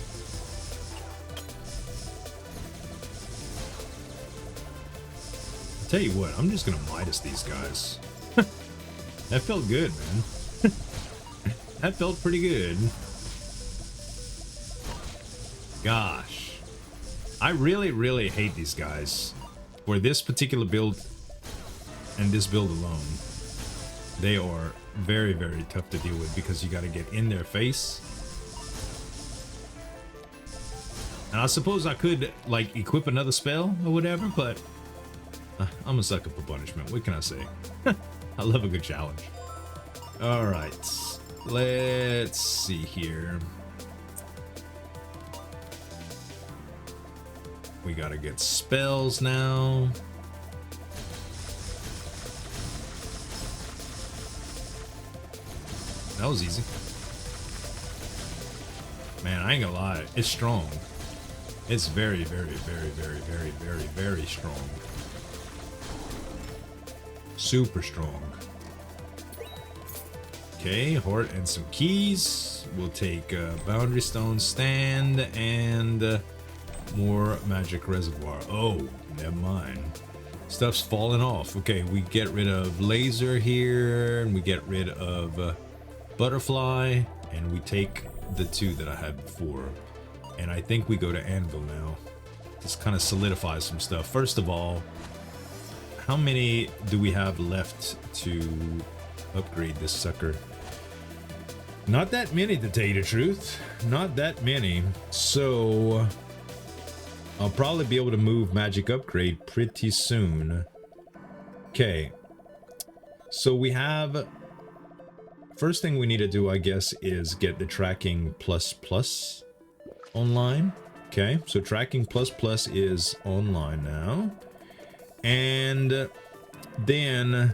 I'll tell you what, I'm just gonna Midas these guys. That felt good, man. That felt pretty good. Gosh, I really hate these guys. For this particular build and this build alone, they are very tough to deal with because you got to get in their face. And I suppose I could like equip another spell or whatever, but I'm a sucker for punishment. What can I say? I love a good challenge. All right, let's see here. We gotta get spells now. That was easy. Man, I ain't gonna lie, it's strong. It's very strong. Super strong. Okay, heart and some keys. We'll take Boundary Stone Stand and more magic reservoir. Oh, never mind. Stuff's falling off. Okay, we get rid of laser here, and we get rid of butterfly, and we take the two that I had before. And I think we go to anvil now. Just kind of solidify some stuff. First of all, how many do we have left to upgrade this sucker? Not that many, to tell you the truth. Not that many. So I'll probably be able to move magic upgrade pretty soon. Okay. So we have... First thing we need to do, I guess, is get the tracking plus online. Okay, so tracking plus is online now. And then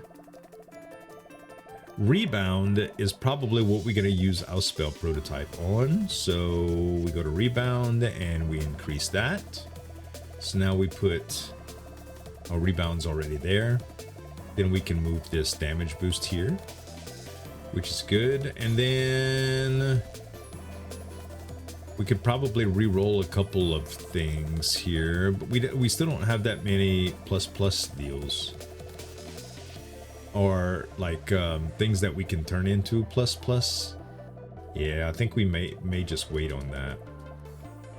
rebound is probably what we're going to use our spell prototype on. So we go to rebound and we increase that. So now we put our rebounds already there. Then we can move this damage boost here, which is good. And then we could probably re-roll a couple of things here, but we still don't have that many plus deals. Or like things that we can turn into plus. Yeah, I think we may just wait on that.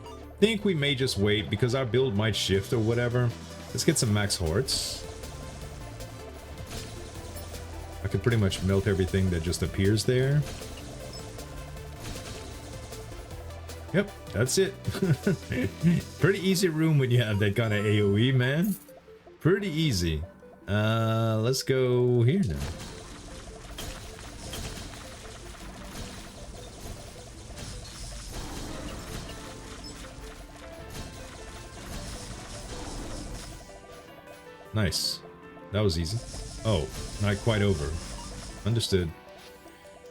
I think we may just wait because our build might shift or whatever. Let's get some max hearts. I could pretty much melt everything that just appears there. Yep, that's it. Pretty easy room when you have that kind of AoE, man. Pretty easy. Let's go here now. Nice. That was easy. Oh, not quite over. Understood.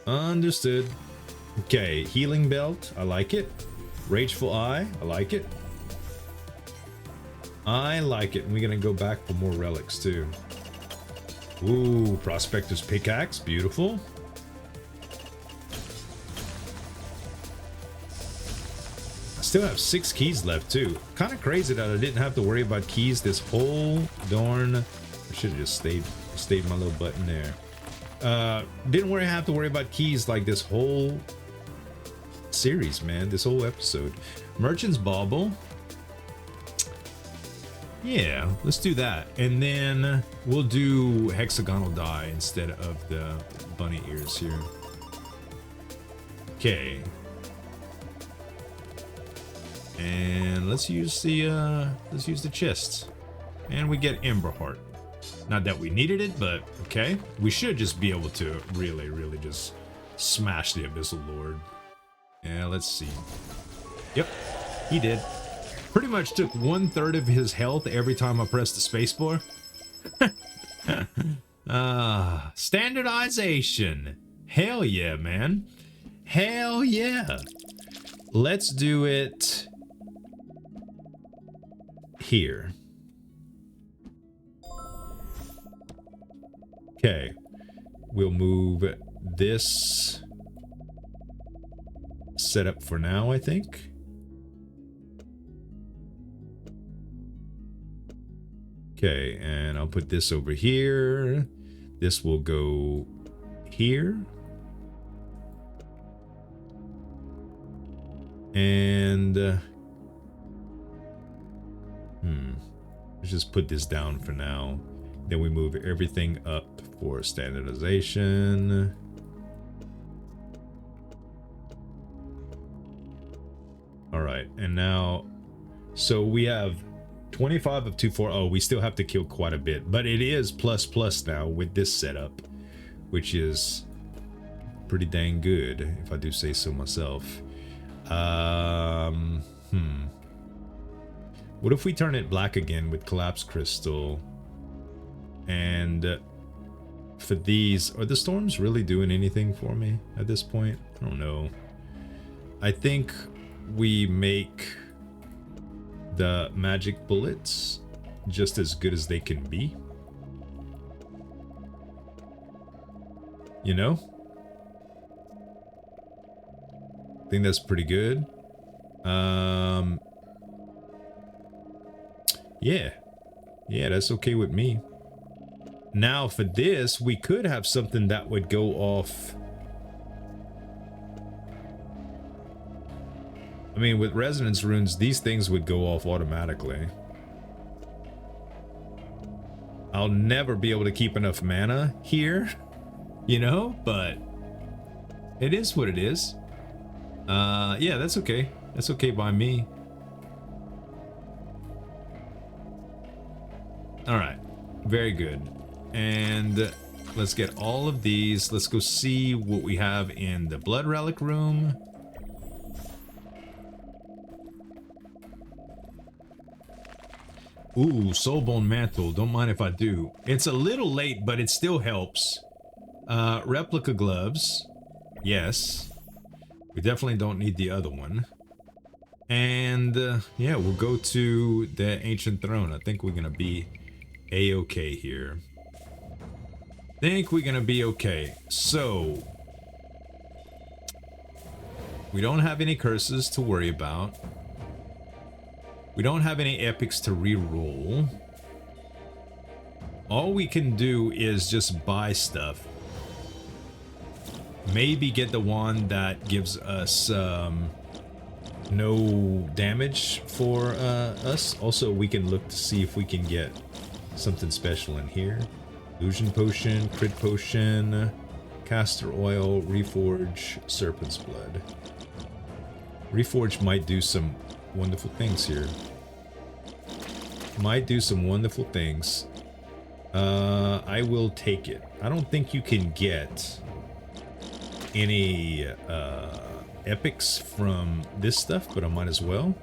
Understood. Okay, healing belt. I like it. Rageful eye. I like it. I like it. And we're gonna go back for more relics too. Ooh, Prospector's pickaxe. Beautiful. I still have 6 keys left too. Kind of crazy that I didn't have to worry about keys this whole darn... I should have just stayed my little button there. Didn't have to worry about keys like this whole series, man. This whole episode. Merchant's Bauble. Yeah, let's do that. And then we'll do hexagonal die instead of the bunny ears here. Okay. And let's use the chests. And we get Ember Heart. Not that we needed it, but okay. We should just be able to really just smash the Abyssal Lord. Yeah, let's see. Yep, he did. Pretty much took 1/3 of his health every time I pressed the spacebar. Standardization. Hell yeah, man. Hell yeah. Let's do it here. Okay. We'll move this setup for now, I think. Okay, and I'll put this over here. This will go here. And let's just put this down for now. Then we move everything up for standardization. All right, and now, so we have 25 of 240. Oh, we still have to kill quite a bit, but it is plus now with this setup, which is pretty dang good, if I do say so myself. What if we turn it black again with Collapse Crystal? And for these, are the storms really doing anything for me at this point? I don't know. I think we make the magic bullets just as good as they can be. You know? I think that's pretty good. Yeah, that's okay with me. Now for this, we could have something that would go off. I mean, with resonance runes, these things would go off automatically. I'll never be able to keep enough mana here, you know, but It is what it is. Yeah, that's okay. That's okay by me. All right, very good. And let's get all of these. Let's go see what we have in the blood relic room. Ooh, soulbone mantle. Don't mind if I do. It's a little late, but it still helps. Replica gloves. Yes. We definitely don't need the other one. And yeah, we'll go to the ancient throne. I think we're gonna be a-okay here. Think we're gonna be okay. So we don't have any curses to worry about. We don't have any epics to re-roll. All we can do is just buy stuff. Maybe get the one that gives us no damage for us. Also, we can look to see if we can get something special in here. Illusion potion, crit potion, castor oil, reforge, serpent's blood. Reforge might do some wonderful things here. Might do some wonderful things. I will take it. I don't think you can get any epics from this stuff, but I might as well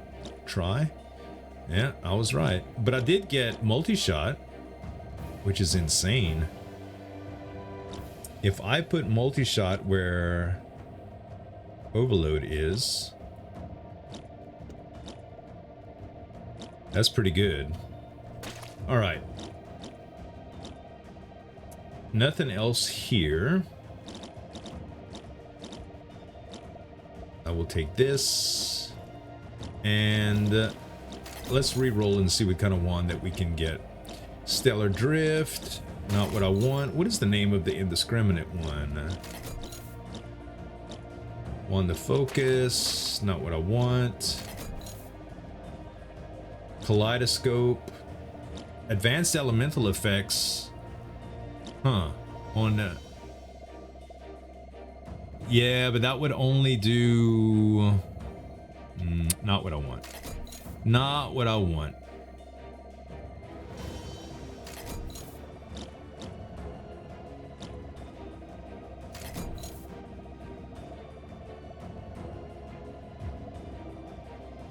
try. Yeah, I was right. But I did get multi-shot, which is insane. If I put multi-shot where overload is, that's pretty good. All right. Nothing else here. I will take this. And let's re-roll and see what kind of wand that we can get. Stellar Drift. Not what I want. What is the name of the indiscriminate one? Wand of Focus. Not what I want. Kaleidoscope. Advanced elemental effects. Huh. On yeah, but that would only do not what I want. Not what I want.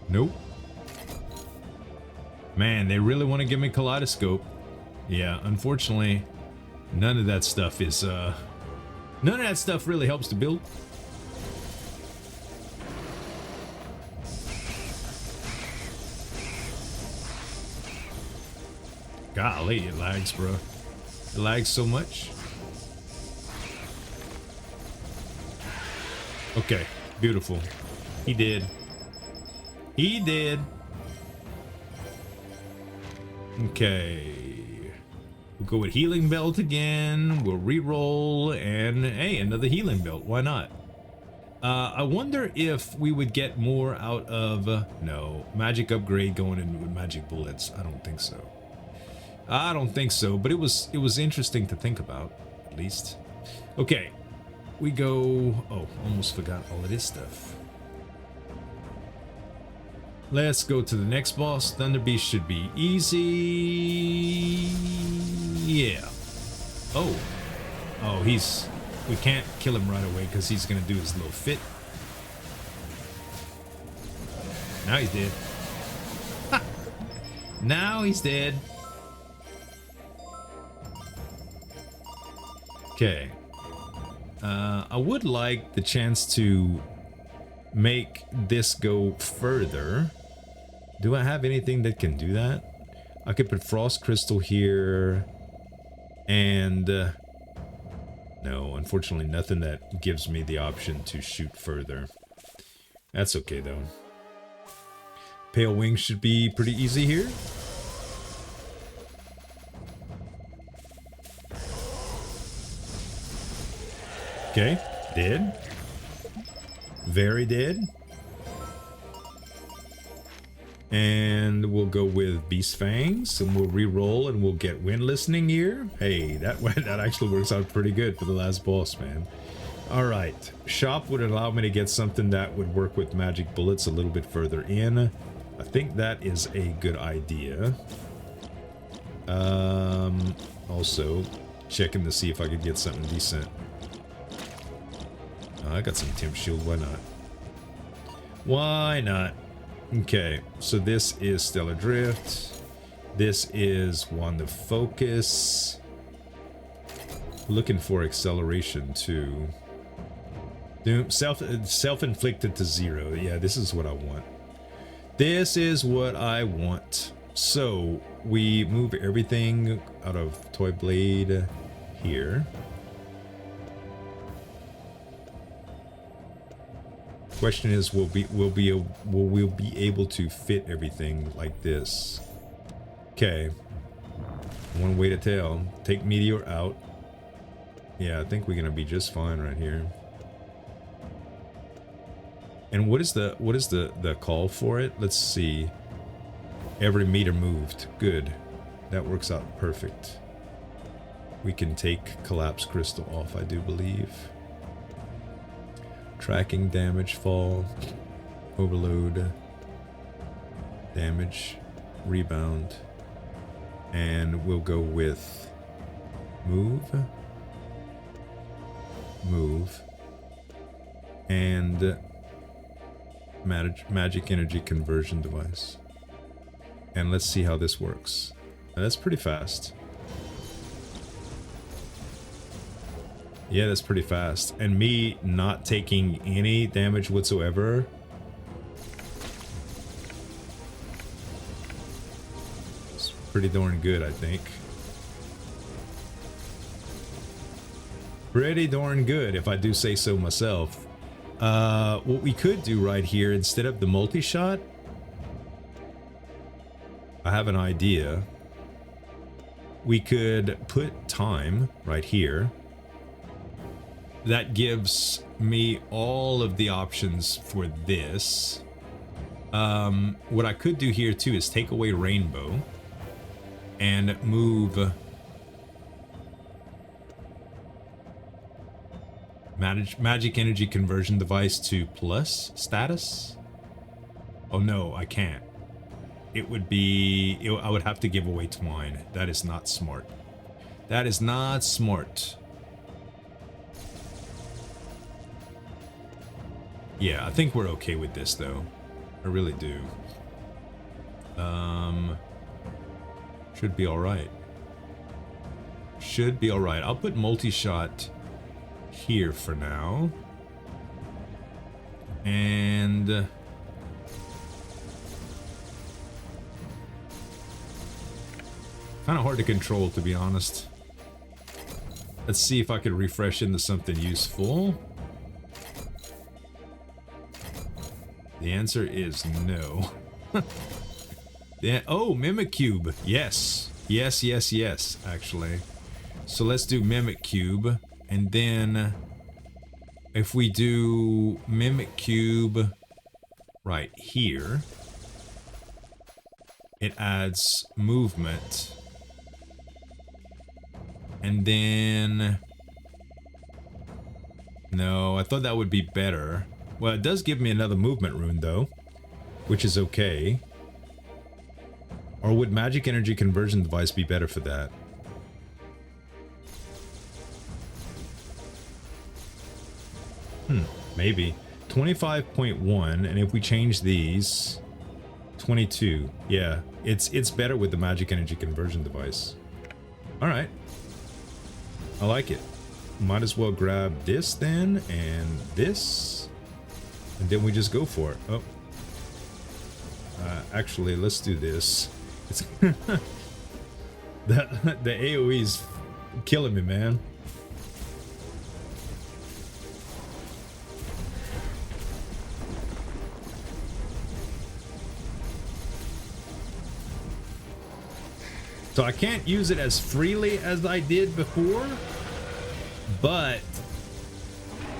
Nope. Man, they really want to give me Kaleidoscope. Yeah, unfortunately, none of that stuff is, none of that stuff really helps to build. Golly, it lags, bro. It lags so much. Okay, beautiful. He did. He did. Okay. We'll go with healing belt again. We'll re-roll and hey, another healing belt. Why not? I wonder if we would get more out of no magic upgrade going in with magic bullets. I don't think so. I don't think so, but it was interesting to think about, at least. Okay. We go oh, almost forgot all of this stuff. Let's go to the next boss. Thunder Beast should be easy. Yeah. Oh. Oh, we can't kill him right away because he's going to do his little fit. Now he's dead. Ha! Now he's dead. Okay. I would like the chance to make this go further. Do I have anything that can do that? I could put frost crystal here and no, unfortunately nothing that gives me the option to shoot further. That's okay though. Pale wings should be pretty easy here. Okay, dead. Very dead. And we'll go with Beast Fangs, and we'll re-roll, and we'll get Wind Listening here. Hey, that actually works out pretty good for the last boss, man. All right, shop would allow me to get something that would work with magic bullets a little bit further in. I think that is a good idea. Also checking to see if I could get something decent. I got some temp shield, why not? Why not? Okay, so this is Stellar Drift. This is Wand of Focus. Looking for acceleration too. Doom self-inflicted to 0. Yeah, this is what I want. This is what I want. So we move everything out of Toy Blade here. Question is, will we be able to fit everything like this? Okay. One way to tell. Take Meteor out. Yeah, I think we're gonna be just fine right here. And what is the call for it? Let's see. Every meter moved. Good. That works out perfect. We can take Collapse Crystal off, I do believe. Tracking damage, fall, overload, damage, rebound, and we'll go with move, and magic energy conversion device. And let's see how this works. Now, that's pretty fast. Yeah, that's pretty fast. And me not taking any damage whatsoever. It's pretty darn good, I think. Pretty darn good, if I do say so myself. What we could do right here, instead of the multi-shot, I have an idea. We could put time right here. That gives me all of the options for this. What I could do here too is take away rainbow and move magic energy conversion device to plus status. Oh no, I can't. It would be, I would have to give away twine. That is not smart. That is not smart. Yeah, I think we're okay with this though. I really do. Should be alright. Should be alright. I'll put multi-shot here for now. And kind of hard to control, to be honest. Let's see if I could refresh into something useful. The answer is no. Yeah. Oh, Mimic Cube. Yes. Yes, yes, yes, actually. So let's do Mimic Cube. And then if we do Mimic Cube right here, it adds movement. And then... No, I thought that would be better. Well, it does give me another movement rune, though, which is okay. Or would magic energy conversion device be better for that? Maybe. 25.1, and if we change these, 22. Yeah, it's better with the magic energy conversion device. All right. I like it. Might as well grab this then, and this. And then we just go for it. Oh. Actually, let's do this. It's the AoE's killing me, man. So I can't use it as freely as I did before, but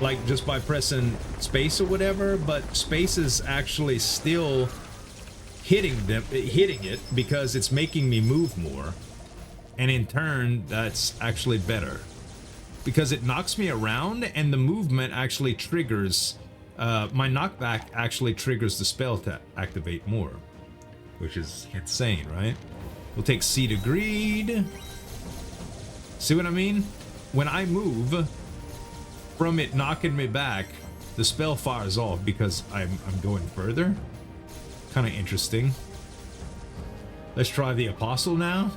like just by pressing space or whatever, but space is actually still hitting it because it's making me move more, and in turn that's actually better. because it knocks me around, and the movement actually triggers, my knockback actually triggers the spell to activate more, which is insane, right? We'll take Seed of Greed. See what I mean? When I move, from it knocking me back, the spell fires off because I'm going further. Kind of interesting. Let's try the Apostle now.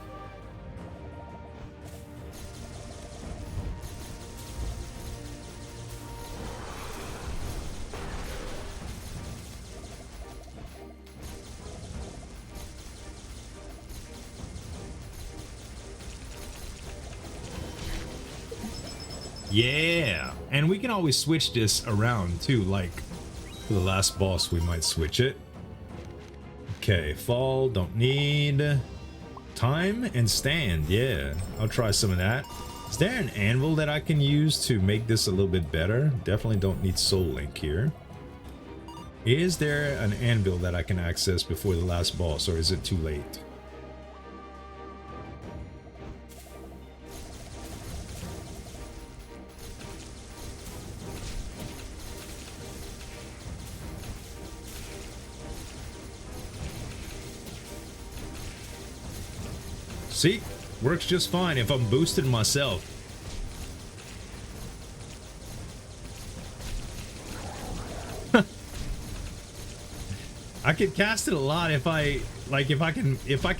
Yeah, and we can always switch this around too, like for the last boss we might switch it. Okay, fall, don't need. Time and stand, yeah, I'll try some of that. Is there an anvil that I can use to make this a little bit better? Definitely don't need Soul Link here. Is there an anvil that I can access before the last boss, or is it too late? See, works just fine if I'm boosting myself. I could cast it a lot if I can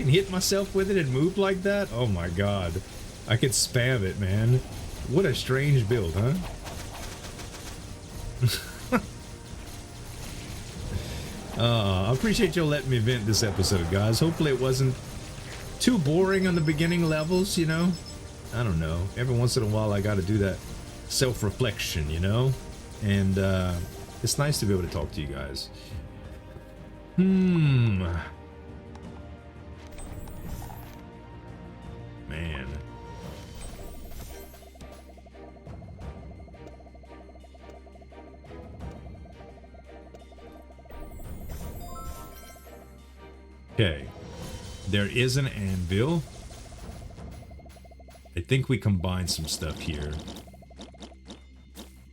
hit myself with it and move like that. Oh my god, I could spam it, man. What a strange build, huh? I appreciate y'all letting me vent this episode, guys. Hopefully it wasn't too boring on the beginning levels, you know? I don't know. Every once in a while I gotta do that self-reflection, you know? And it's nice to be able to talk to you guys. Man. Okay. There is an anvil. I think we combine some stuff here.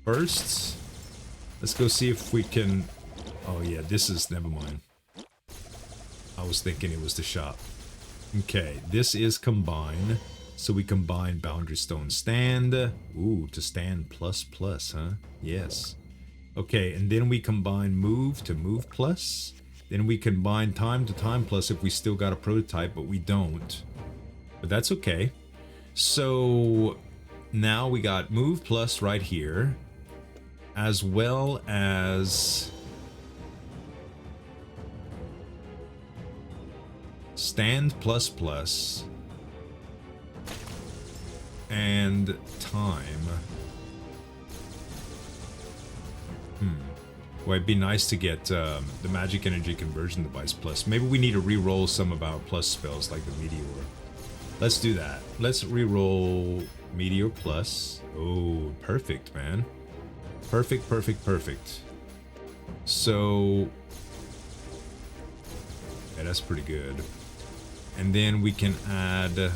First, let's go see if we can... Oh yeah, this is... Never mind. I was thinking it was the shop. Okay, this is combine. So we combine Boundary Stone Stand. Ooh, to stand plus, huh? Yes. Okay, and then we combine move to move plus. Then we combine time to time plus if we still got a prototype, but we don't. But that's okay. So now we got move plus right here, as well as stand plus plus and time. Well, it'd be nice to get the Magic Energy Conversion Device plus. Maybe we need to re-roll some of our plus spells like the Meteor. Let's do that. Let's re-roll Meteor plus. Oh, perfect, man. Perfect, perfect, perfect. So... yeah, that's pretty good. And then we can add...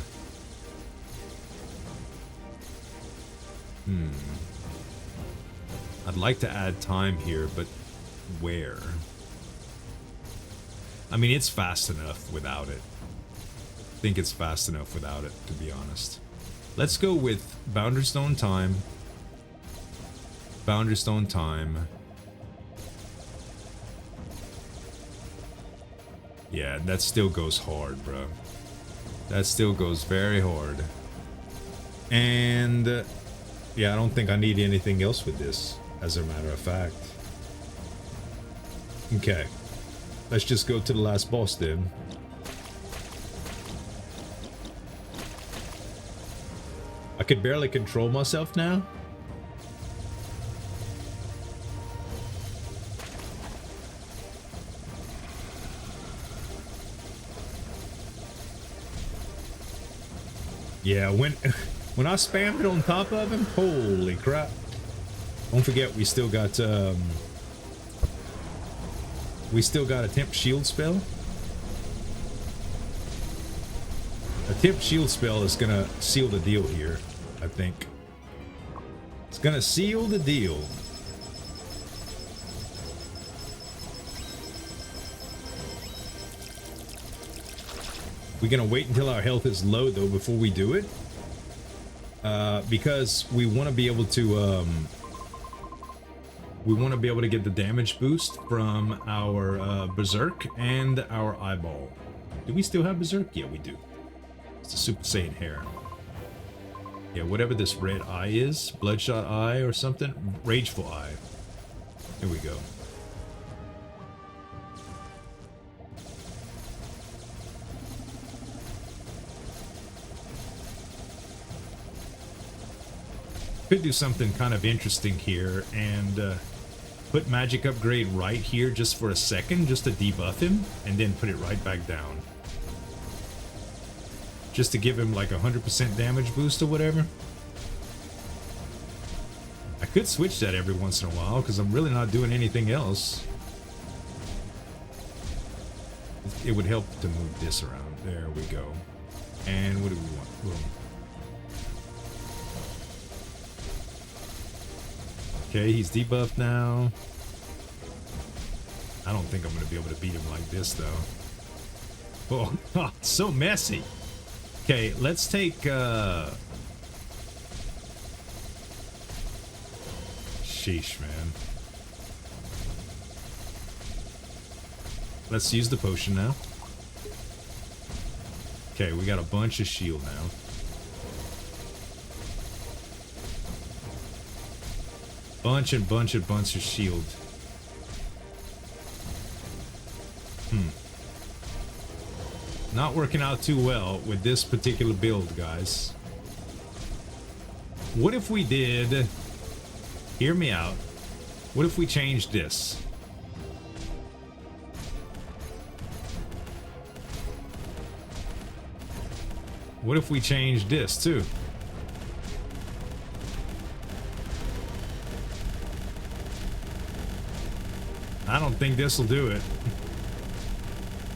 I'd like to add time here, but where? I mean, it's fast enough without it. I think it's fast enough without it, to be honest. Let's go with Boundary Stone time. Boundary Stone time. Yeah, that still goes hard, bro. That still goes very hard. And yeah, I don't think I need anything else with this, as a matter of fact. Okay. Let's just go to the last boss then. I could barely control myself now. Yeah, when I spammed it on top of him, holy crap. Don't forget we still got a temp shield spell. A temp shield spell is gonna seal the deal here, I think. It's gonna seal the deal. We're gonna wait until our health is low though before we do it, because we want to be able to get the damage boost from our berserk and our eyeball. Do we still have berserk? Yeah, we do. It's a Super Saiyan hair. Yeah, whatever this red eye is, bloodshot eye or something, rageful eye. Here we go. Could do something kind of interesting here and put magic upgrade right here just for a second, just to debuff him, and then put it right back down. Just to give him like 100% damage boost or whatever. I could switch that every once in a while because I'm really not doing anything else. It would help to move this around. There we go. And what do we want? Boom. Okay, he's debuffed now. I don't think I'm going to be able to beat him like this, though. Oh, so messy. Okay, let's take... Sheesh, man. Let's use the potion now. Okay, we got a bunch of shield now. Bunch of shield. Not working out too well with this particular build, guys. What if we did... Hear me out. What if we changed this? What if we changed this, too? I don't think this will do it.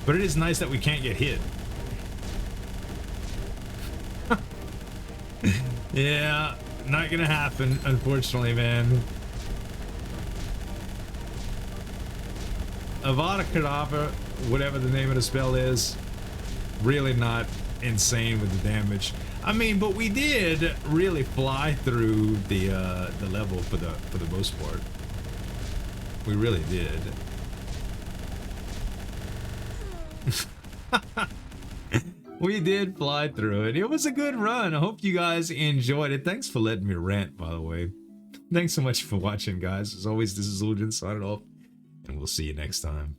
But it is nice that we can't get hit. Yeah, not gonna happen, unfortunately, man. Avada Kedavra, whatever the name of the spell is, really not insane with the damage. I mean, but we did really fly through the level for the most part. We really did. We did fly through it. It was a good run. I hope you guys enjoyed it. Thanks for letting me rant, by the way. Thanks so much for watching, guys. As always, this is Zueljin signing off, and we'll see you next time.